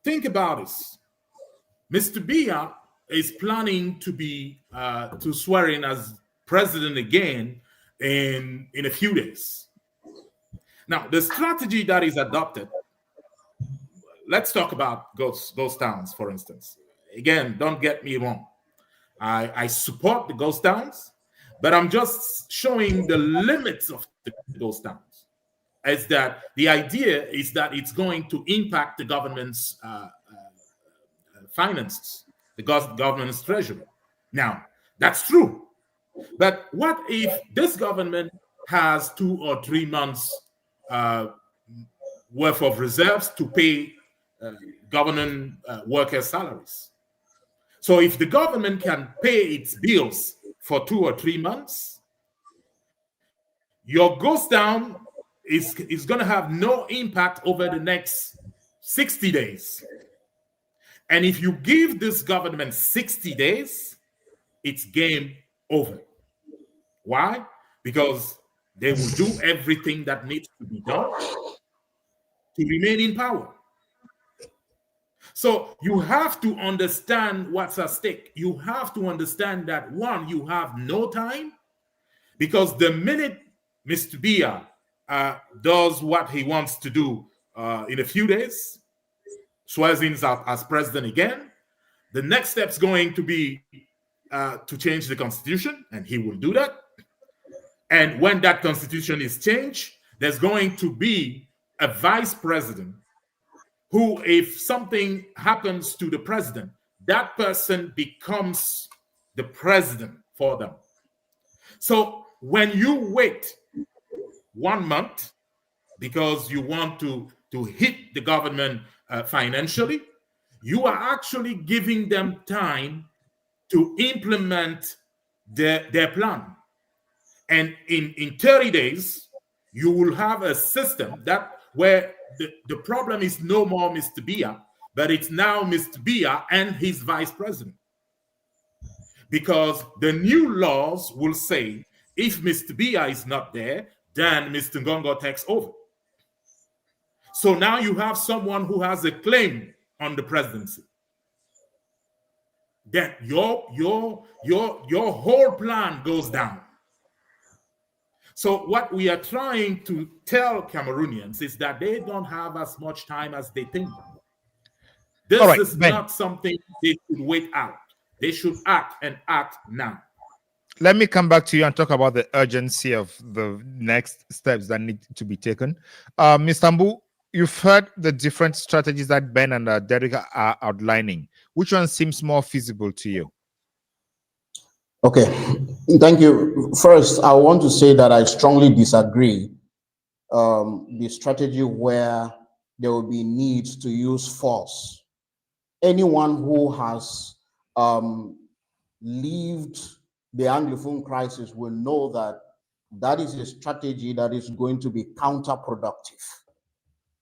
Think about this. Mr. Biya is planning to swear in as president again in a few days. Now, the strategy that is adopted, let's talk about ghost towns, for instance. Again, don't get me wrong. I support the ghost towns, but I'm just showing the limits of the ghost towns. Is that the idea is that it's going to impact the government's finances, the government's treasury. Now, that's true. But what if this government has 2 or 3 months worth of reserves to pay government workers' salaries? So if the government can pay its bills for 2 or 3 months, your ghost town is going to have no impact over the next 60 days. And if you give this government 60 days, it's game over. Why? Because they will do everything that needs to be done to remain in power. So you have to understand what's at stake. You have to understand that, one, you have no time, because the minute Mr. Biya does what he wants to do in a few days, swears in as president again, the next step's going to be to change the constitution, and he will do that. And when that constitution is changed, there's going to be a vice president who, if something happens to the president, that person becomes the president for them. So when you wait 1 month because you want to hit the government financially, you are actually giving them time to implement their plan. And in 30 days, you will have a system where the problem is no more Mr. Biya, but it's now Mr. Biya and his vice president. Because the new laws will say, if Mr. Biya is not there, then Mr. Ngongo takes over. So now you have someone who has a claim on the presidency. Then your whole plan goes down. So what we are trying to tell Cameroonians is that they don't have as much time as they think. This is not something they should wait out. They should act, and act now. let me come back to you and talk about the urgency of the next steps that need to be taken. Mr. Mbu, you've heard the different strategies that Ben and Derek are outlining. Which one seems more feasible to you? Okay, thank you. First, I want to say that I strongly disagree the strategy where there will be need to use force. Anyone who has lived the Anglophone crisis will know that that is a strategy that is going to be counterproductive.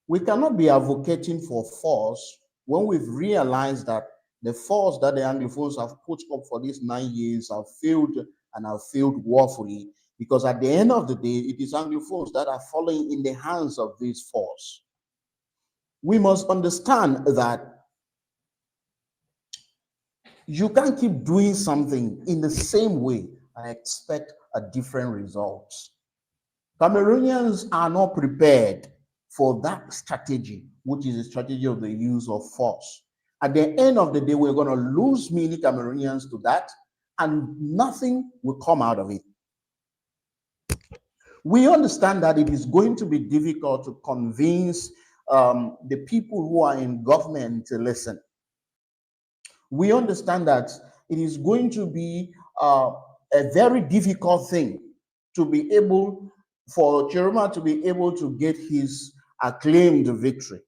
We cannot be advocating for force when we've realized that the force that the Anglophones have put up for these 9 years have failed and have failed woefully, because at the end of the day, it is Anglophones that are falling in the hands of this force. We must understand that you can't keep doing something in the same way and expect a different result. Cameroonians are not prepared for that strategy, which is a strategy of the use of force. At the end of the day, we're going to lose many Cameroonians to that, and nothing will come out of it. We understand that it is going to be difficult to convince the people who are in government to listen. We understand that it is going to be a very difficult thing to be able for Tchiroma to be able to get his acclaimed victory.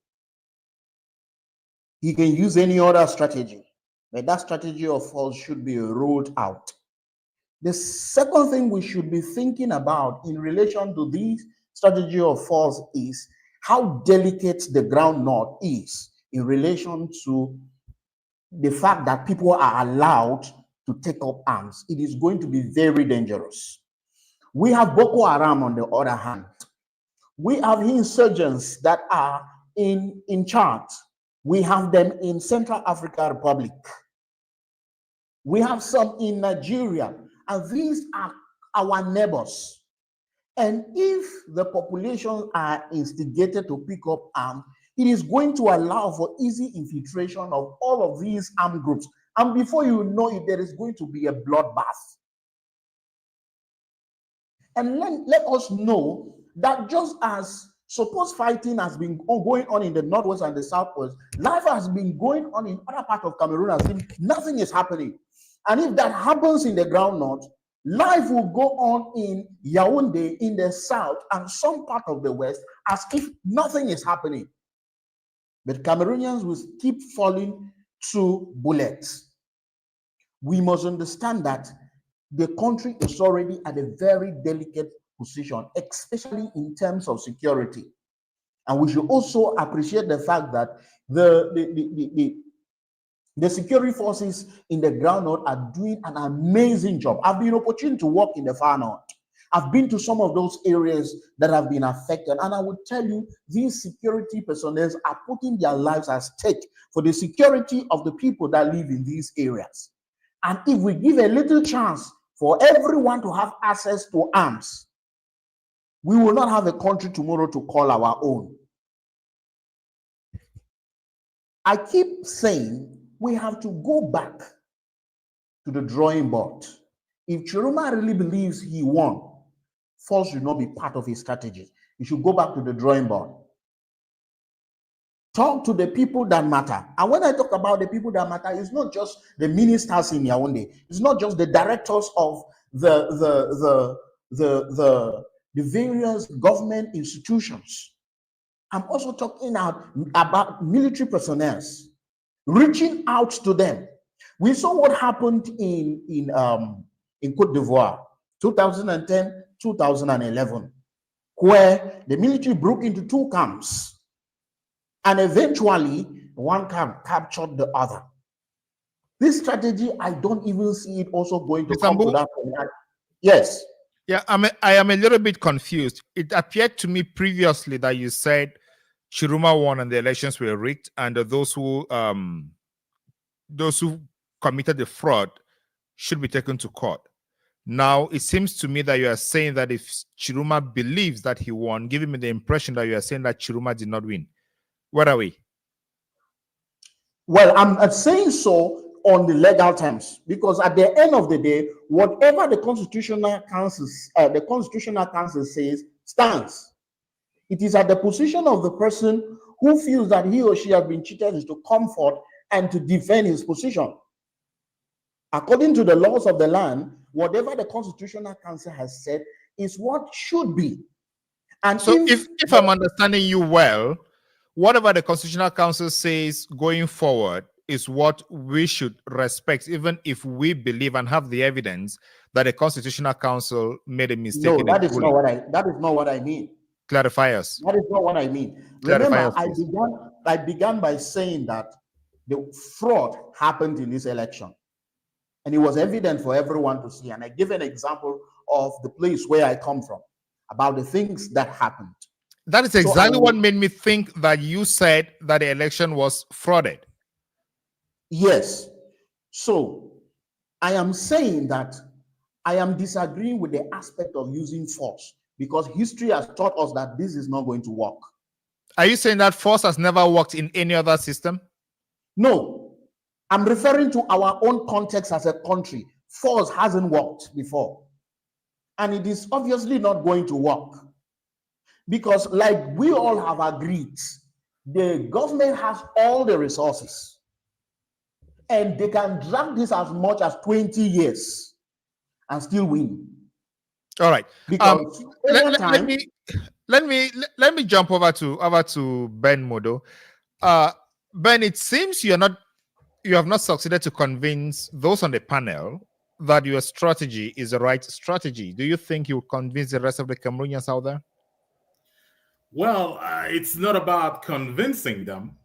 He can use any other strategy, but that strategy of force should be rolled out. The second thing we should be thinking about in relation to this strategy of force is how delicate the ground north is in relation to the fact that people are allowed to take up arms. It is going to be very dangerous. We have Boko Haram on the other hand. We have insurgents that are in Chad. We have them in Central African Republic. We have some in Nigeria, and these are our neighbors. And if the population are instigated to pick up arms, it is going to allow for easy infiltration of all of these armed groups. And before you know it, there is going to be a bloodbath. And let us know that just as suppose fighting has been going on in the northwest and the southwest, life has been going on in other parts of Cameroon as if nothing is happening. And if that happens in the ground north, life will go on in Yaoundé in the south and some part of the west as if nothing is happening. But Cameroonians will keep falling to bullets. We must understand that the country is already at a very delicate position, especially in terms of security. And we should also appreciate the fact that the security forces in the ground north are doing an amazing job. I've been opportunity to work in the far north. I've been to some of those areas that have been affected, and I would tell you, these security personnel are putting their lives at stake for the security of the people that live in these areas. And if we give a little chance for everyone to have access to arms, we will not have a country tomorrow to call our own. I keep saying we have to go back to the drawing board. If Tchiroma really believes he won, force should not be part of his strategy. He should go back to the drawing board. Talk to the people that matter. And when I talk about the people that matter, it's not just the ministers in Yaoundé. It's not just the directors of the various government institutions. I'm also talking about military personnel, reaching out to them. We saw what happened in Côte d'Ivoire, 2010, 2011, where the military broke into two camps. And eventually, one camp captured the other. This strategy, I don't even see it also going to come to that point. Yes. Yeah, I am a little bit confused. It appeared to me previously that you said Tchiroma won and the elections were rigged, and those who committed the fraud should be taken to court. Now, it seems to me that you are saying that if Tchiroma believes that he won, giving me the impression that you are saying that Tchiroma did not win. Where are we? Well, I'm saying so on the legal terms, because at the end of the day, whatever the Constitutional Council says stands. It is at the position of the person who feels that he or she has been cheated is to come forth and to defend his position. According to the laws of the land, whatever the Constitutional Council has said is what should be. And so if I'm understanding you well, whatever the Constitutional Council says going forward is what we should respect, even if we believe and have the evidence that the Constitutional Council made a mistake. No, that is not what I mean. Clarify us. That is not what I mean. Remember, I began by saying that the fraud happened in this election. And it was evident for everyone to see. And I give an example of the place where I come from, about the things that happened. That is exactly what made me think that you said that the election was frauded. Yes. So I am saying that I am disagreeing with the aspect of using force, because history has taught us that this is not going to work. Are you saying that force has never worked in any other system? No. I'm referring to our own context as a country. Force hasn't worked before. And it is obviously not going to work. Because like we all have agreed, the government has all the resources. And they can drag this as much as 20 years and still win. All right. Because let me jump over to Ben Modo. Ben, it seems you have not succeeded to convince those on the panel that your strategy is the right strategy. Do you think you will convince the rest of the Cameroonians out there? Well, it's not about convincing them.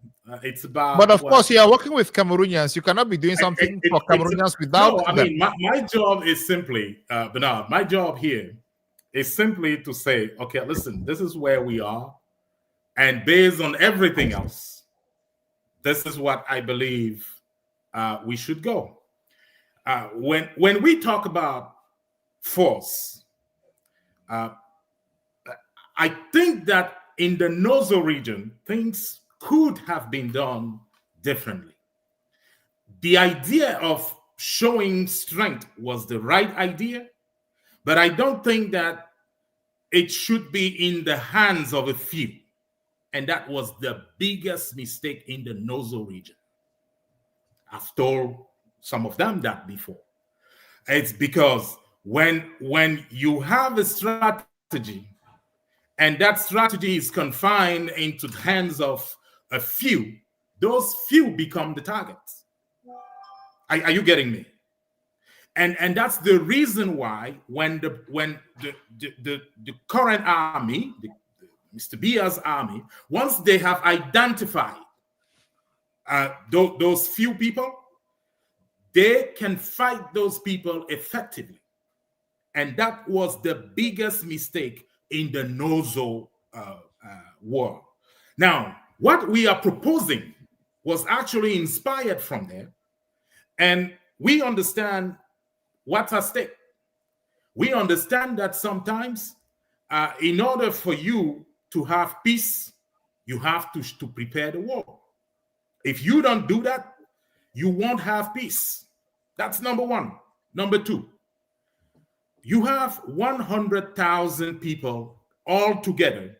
It's about. But of course, you are working with Cameroonians. You cannot be doing something for Cameroonians without them. I mean, my job is simply, Bernard, my job here is simply to say, okay, listen, this is where we are. And based on everything else, this is what I believe we should go. When we talk about force, I think that in the Nozo region, things could have been done differently. The idea of showing strength was the right idea, but I don't think that it should be in the hands of a few. And that was the biggest mistake in the Nozo region. I've told some of them that before. It's because when you have a strategy and that strategy is confined into the hands of a few, those few become the targets. Are you getting me? And that's the reason why when the current army, Mr. Bia's army, once they have identified those few people, they can fight those people effectively. And that was the biggest mistake in the Nozo war. Now, what we are proposing was actually inspired from there. And we understand what's at stake. We understand that sometimes in order for you to have peace, you have to prepare the war. If you don't do that, you won't have peace. That's number one. Number two, you have 100,000 people all together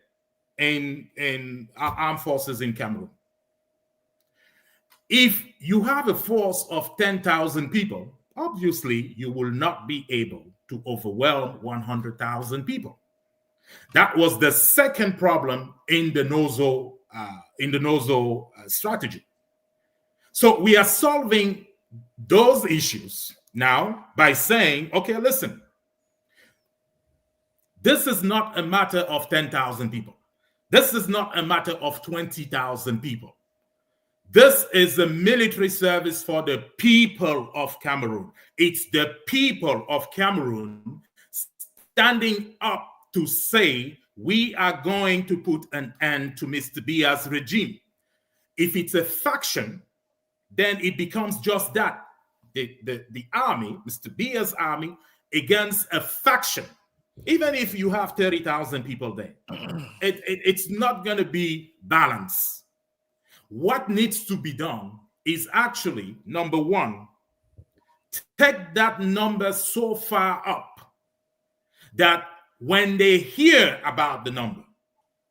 in our armed forces in Cameroon. If you have a force of 10,000 people, obviously you will not be able to overwhelm 100,000 people. That was the second problem in the Nozo strategy. So we are solving those issues now by saying, okay, listen, this is not a matter of 10,000 people. This is not a matter of 20,000 people. This is a military service for the people of Cameroon. It's the people of Cameroon standing up to say, we are going to put an end to Mr. Bia's regime. If it's a faction, then it becomes just that. The army, Mr. Bia's army, against a faction. Even if you have 30,000 people there, it's not going to be balanced. What needs to be done is actually, number one, take that number so far up that when they hear about the number,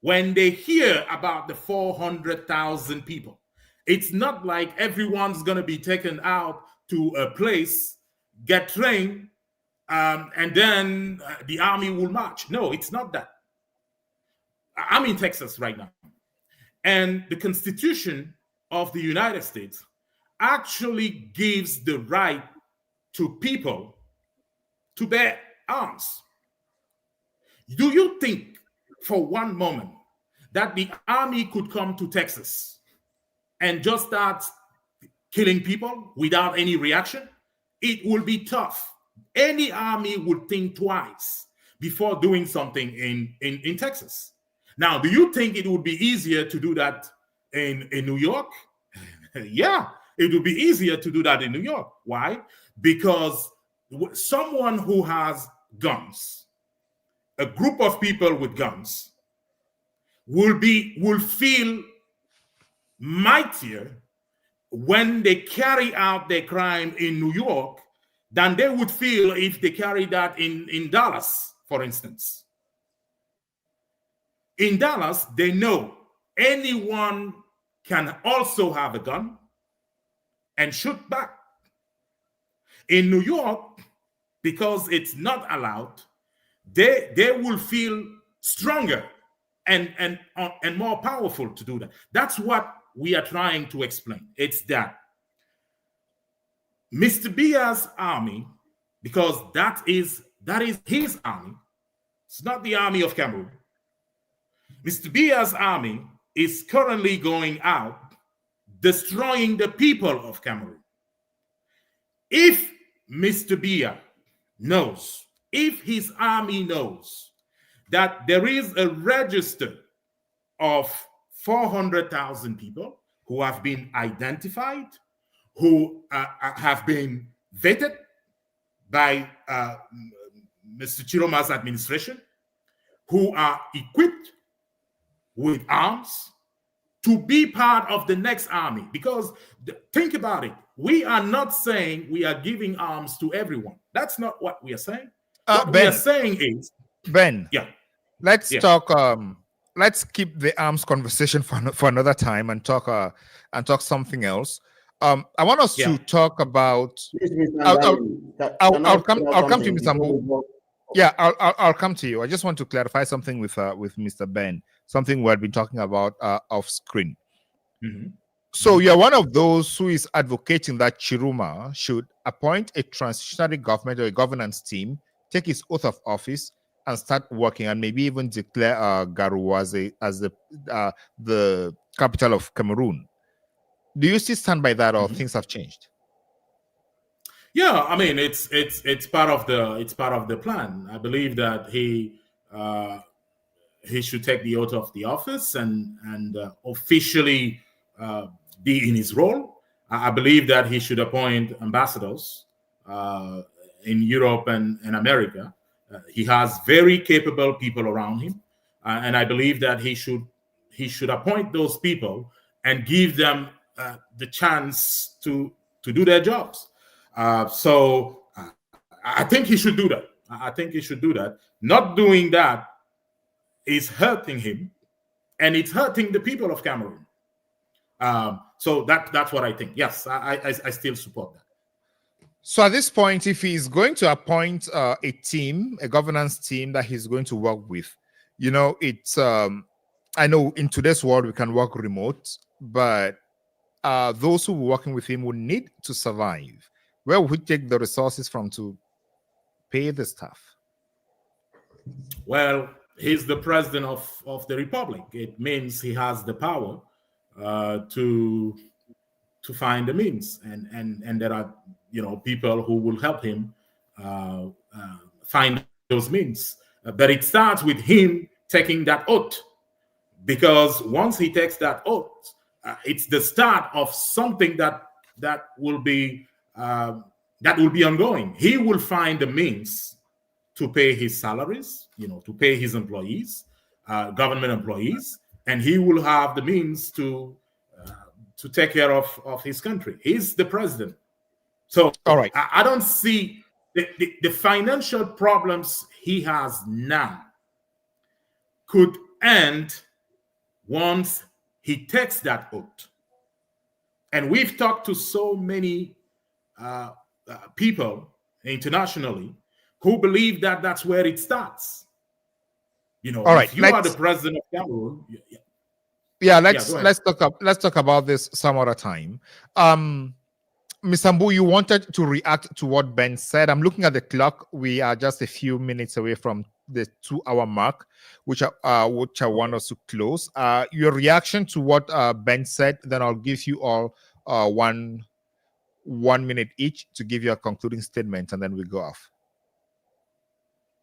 when they hear about the 400,000 people, it's not like everyone's going to be taken out to a place, get trained, and then the army will march. No, it's not that. I'm in Texas right now. And the Constitution of the United States actually gives the right to people to bear arms. Do you think for one moment that the army could come to Texas and just start killing people without any reaction? It will be tough. Any army would think twice before doing something in Texas. Now, do you think it would be easier to do that in New York? Yeah, it would be easier to do that in New York. Why? Because someone who has guns, a group of people with guns, will feel mightier when they carry out their crime in New York than they would feel if they carried that in Dallas, for instance. In Dallas, they know anyone can also have a gun and shoot back. In New York, because it's not allowed, they will feel stronger and more powerful to do that. That's what we are trying to explain. It's that Mr. Biya's army, because that is his army, it's not the army of Cameroon. Mr. Biya's army is currently going out, destroying the people of Cameroon. If Mr. Biya knows, if his army knows that there is a register of 400,000 people who have been identified, who have been vetted by Mr. Tchiroma's administration, who are equipped with arms to be part of the next army. Because think about it, we are not saying we are giving arms to everyone. That's not what we are saying. What we are saying is, Ben, yeah, let's talk. Let's keep the arms conversation for another time and talk something else. I want us to talk about. I'll come to you, Mr. Mbu. Yeah, I'll come to you. I just want to clarify something with Mr. Ben, something we had been talking about off screen. Mm-hmm. So you're one of those who is advocating that Tchiroma should appoint a transitionary government or a governance team, take his oath of office, and start working, and maybe even declare Garoua as the capital of Cameroon. Do you still stand by that, or things have changed? Yeah, I mean it's part of the plan. I believe that he should take the oath of the office and officially be in his role. I believe that he should appoint ambassadors in Europe and America. He has very capable people around him, and I believe that he should appoint those people and give them the chance to do their jobs. So I think he should do that. I think he should do that. Not doing that is hurting him, and it's hurting the people of Cameroon. So that's what I think. Yes, I still support that. So at this point, if he's going to appoint a team, a governance team that he's going to work with, it's I know in today's world we can work remote, but those who are working with him will need to survive. Where would we take the resources from to pay the staff? Well, he's the president of the republic. It means he has the power to find the means, and there are people who will help him find those means. But it starts with him taking that oath, because once he takes that oath, it's the start of something that will be ongoing. He will find the means to pay his salaries, to pay his employees, government employees, and he will have the means to take care of his country. He's the president. So All right. I don't see the financial problems he has now could end once he takes that oath. And we've talked to so many people internationally who believe that that's where it starts. You know, All right. if you are the president of Cameroon, Let's talk about this some other time. Ms. Ambu, you wanted to react to what Ben said. I'm looking at the clock. We are just a few minutes away from the 2-hour mark, which I want us to close. Your reaction to what Ben said, then I'll give you all 1 minute each to give you a concluding statement, and then we go off.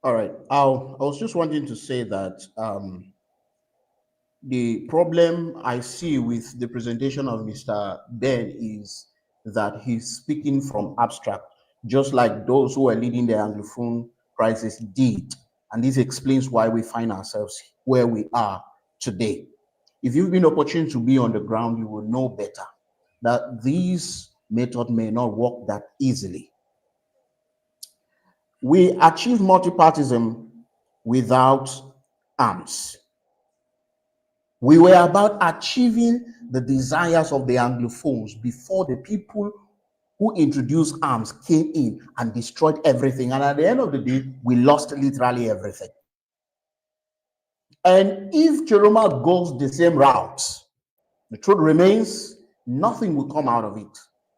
All right. I was just wanting to say that the problem I see with the presentation of Mr. Ben is that he's speaking from abstract, just like those who are leading the Anglophone crisis did. And this explains why we find ourselves where we are today. If you've been opportune to be on the ground, you will know better that these methods may not work that easily. We achieve multipartism without arms. We were about achieving the desires of the Anglophones before the people who introduced arms came in and destroyed everything. And at the end of the day, we lost literally everything. And if Tchiroma goes the same route, the truth remains, nothing will come out of it.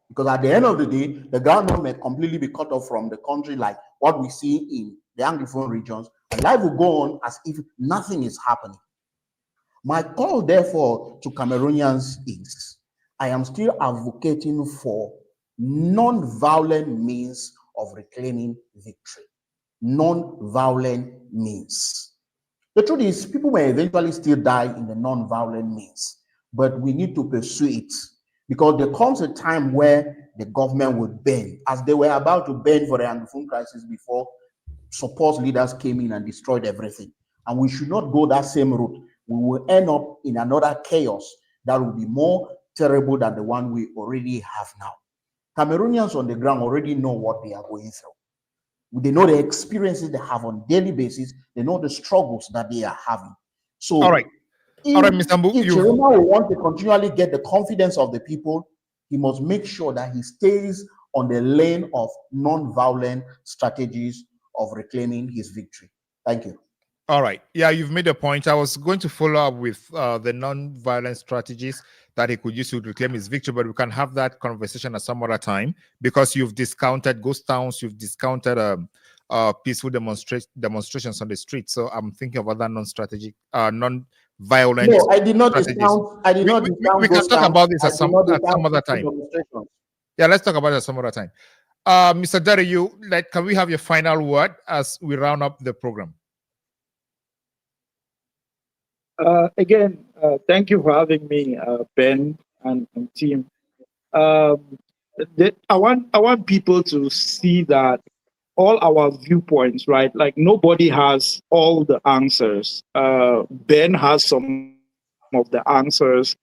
Because at the end of the day, the government may completely be cut off from the country like what we see in the Anglophone regions, and life will go on as if nothing is happening. My call, therefore, to Cameroonians is, I am still advocating for non-violent means of reclaiming victory. Non-violent means. The truth is, people may eventually still die in the non-violent means, but we need to pursue it, because there comes a time where the government will bend, as they were about to bend for the Anglophone crisis before support leaders came in and destroyed everything. And we should not go that same route. We will end up in another chaos that will be more terrible than the one we already have now. Cameroonians on the ground already know what they are going through. They know the experiences they have on a daily basis. They know the struggles that they are having. So, all right, Mr. Ambu, if Tchiroma will want to continually get the confidence of the people, he must make sure that he stays on the lane of non-violent strategies of reclaiming his victory. Thank you. All right. Yeah, you've made a point. I was going to follow up with the non-violent strategies that he could use to reclaim his victory, but we can have that conversation at some other time, because you've discounted ghost towns, you've discounted peaceful demonstrations on the street. So I'm thinking of other non-strategic, non-violent. No, I did not strategies. discount. I did not discount. We can talk about this at some other time. Yeah, let's talk about it at some other time. Mr. Derry, can we have your final word as we round up the program? Again, thank you for having me, Ben and team. I want people to see that all our viewpoints, right? Like, nobody has all the answers. Ben has some of the answers.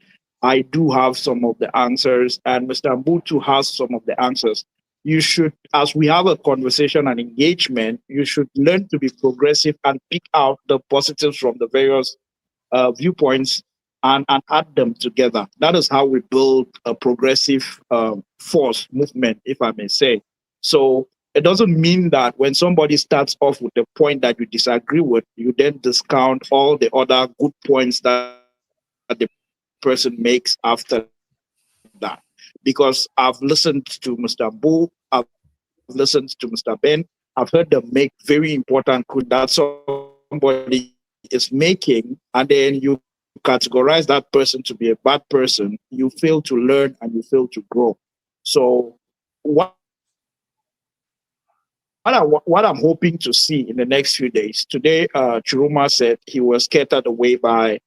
I do have some of the answers, and Mr. Mbutu has some of the answers. You should, as we have a conversation and engagement, you should learn to be progressive and pick out the positives from the various viewpoints and add them together. That is how we build a progressive force movement, if I may say. So it doesn't mean that when somebody starts off with the point that you disagree with, you then discount all the other good points that the person makes after that. Because I've listened to Mr. Bo, I've listened to Mr. Ben, I've heard them make very important point that somebody is making, and then you categorize that person to be a bad person. You fail to learn and you fail to grow. So what I'm hoping to see in the next few days, today Tchiroma said he was scattered away by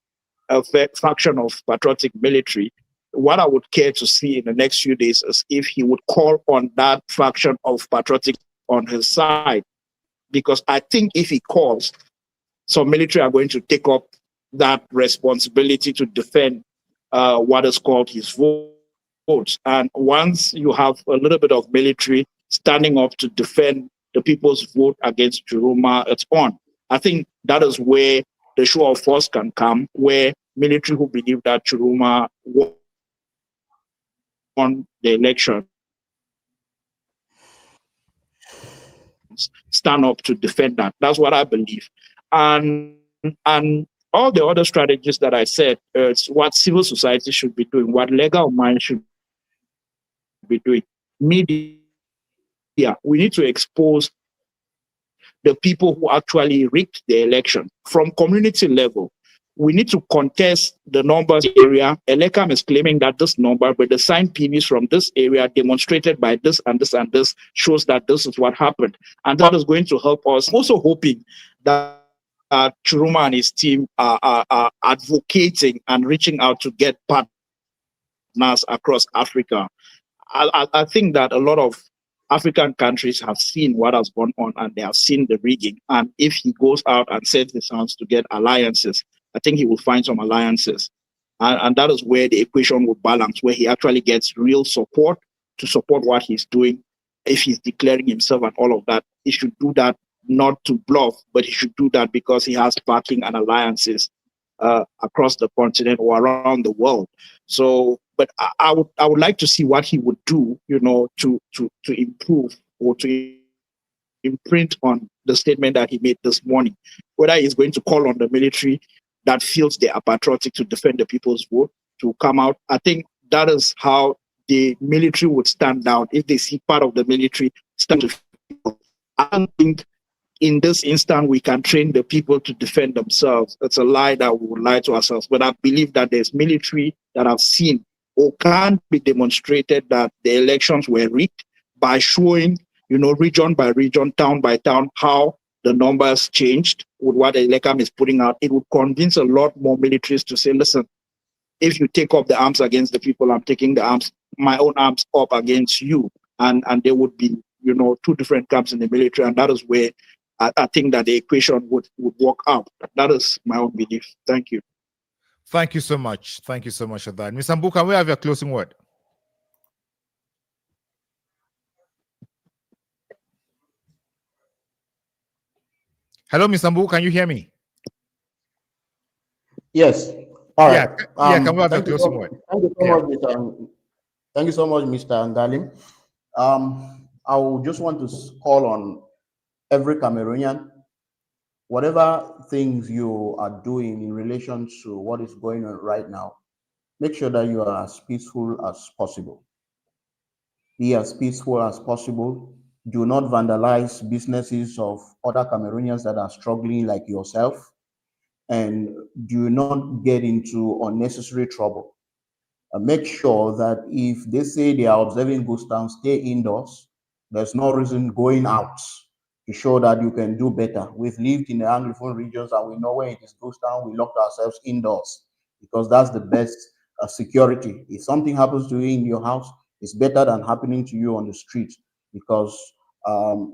a faction of patriotic military. What I would care to see in the next few days is if he would call on that faction of patriotic on his side, because I think if he calls, some military are going to take up that responsibility to defend what is called his vote. votes. And once you have a little bit of military standing up to defend the people's vote against Tchiroma, it's on. I think that is where the show of force can come, where military who believe that Tchiroma won the election stand up to defend that. That's what I believe. And all the other strategies that I said, it's what civil society should be doing, what legal minds should be doing. Media, we need to expose the people who actually rigged the election from community level. We need to contest the numbers area. Elekam is claiming that this number, but the signed PVs from this area demonstrated by this and this and this shows that this is what happened. And that is going to help us. I'm also hoping that Tchiroma and his team are advocating and reaching out to get partners across Africa. I think that a lot of African countries have seen what has gone on and they have seen the rigging. And if he goes out and sets his hands to get alliances, I think he will find some alliances. And that is where the equation will balance, where he actually gets real support to support what he's doing. If he's declaring himself and all of that, he should do that not to bluff, but he should do that because he has backing and alliances across the continent or around the world. So, but I would like to see what he would do, to improve or to imprint on the statement that he made this morning. Whether he's going to call on the military that feels they are patriotic to defend the people's vote to come out. I think that is how the military would stand down if they see part of the military stand to people. I don't think in this instant we can train the people to defend themselves. It's a lie that we would lie to ourselves. But I believe that there's military that have seen or can be demonstrated that the elections were rigged by showing, region by region, town by town, how the numbers changed with what Elekam is putting out. It would convince a lot more militaries to say, listen, if you take up the arms against the people, I'm taking my own arms up against you. And there would be, two different camps in the military. And that is where I think that the equation would work out. That is my own belief. Thank you. Thank you so much. Thank you so much for that. Ms. Ambu, can we have your closing word? Hello, Ms. Ambu, can you hear me? Yes. All right. Can we have your closing word? Thank you so much, Mr. Ngalim. I would just want to call on every Cameroonian, whatever things you are doing in relation to what is going on right now, make sure that you are as peaceful as possible. Be as peaceful as possible. Do not vandalize businesses of other Cameroonians that are struggling like yourself, and do not get into unnecessary trouble. Make sure that if they say they are observing ghost towns, stay indoors. There's no reason going out to show that you can do better. We've lived in the Anglophone regions and we know when it is ghost town, we locked ourselves indoors because that's the best security. If something happens to you in your house, it's better than happening to you on the street because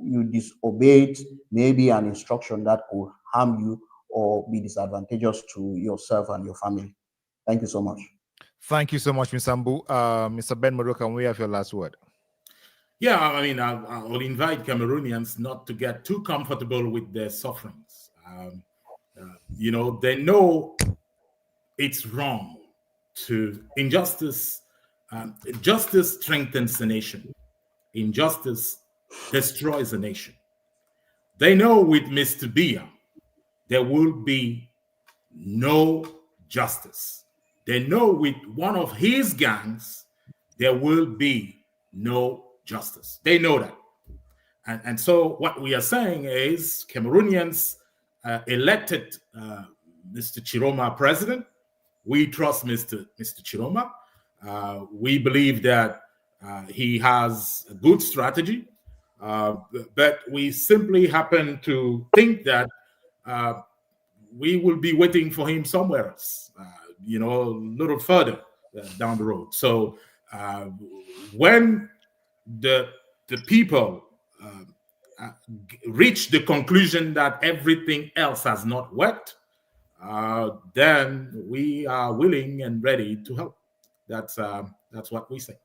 you disobeyed maybe an instruction that could harm you or be disadvantageous to yourself and your family. Thank you so much. Thank you so much, Ms. Ambu. Mr. Ben Moro, can we have your last word? Yeah, I mean, I'll invite Cameroonians not to get too comfortable with their sufferings. They know it's wrong to injustice. Justice strengthens the nation. Injustice destroys a nation. They know with Mr. Biya, there will be no justice. They know with one of his gangs, there will be no justice. They know that. And so what we are saying is Cameroonians elected Mr. Tchiroma president. We trust Mr. Tchiroma. We believe that he has a good strategy, but we simply happen to think that we will be waiting for him somewhere else, a little further down the road. So when the people reach the conclusion that everything else has not worked, then we are willing and ready to help. That's what we say.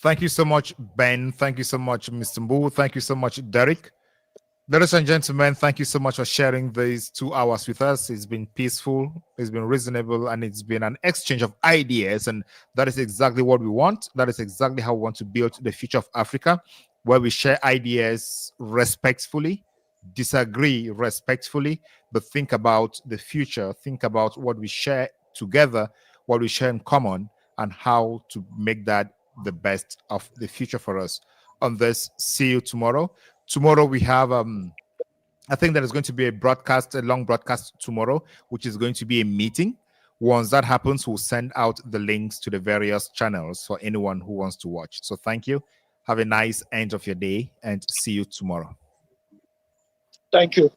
Thank you so much, Ben. Thank you so much, Mr. Mbu. Thank you so much, Derek. Ladies and gentlemen, thank you so much for sharing these 2 hours with us. It's been peaceful, it's been reasonable, and it's been an exchange of ideas. And that is exactly what we want. That is exactly how we want to build the future of Africa, where we share ideas respectfully, disagree respectfully, but think about the future, think about what we share together, what we share in common, and how to make that the best of the future for us. On this, see you tomorrow. Tomorrow we have I think there is going to be a long broadcast tomorrow, which is going to be a meeting. Once that happens, we'll send out the links to the various channels for anyone who wants to watch. So thank you. Have a nice end of your day and see you tomorrow. Thank you.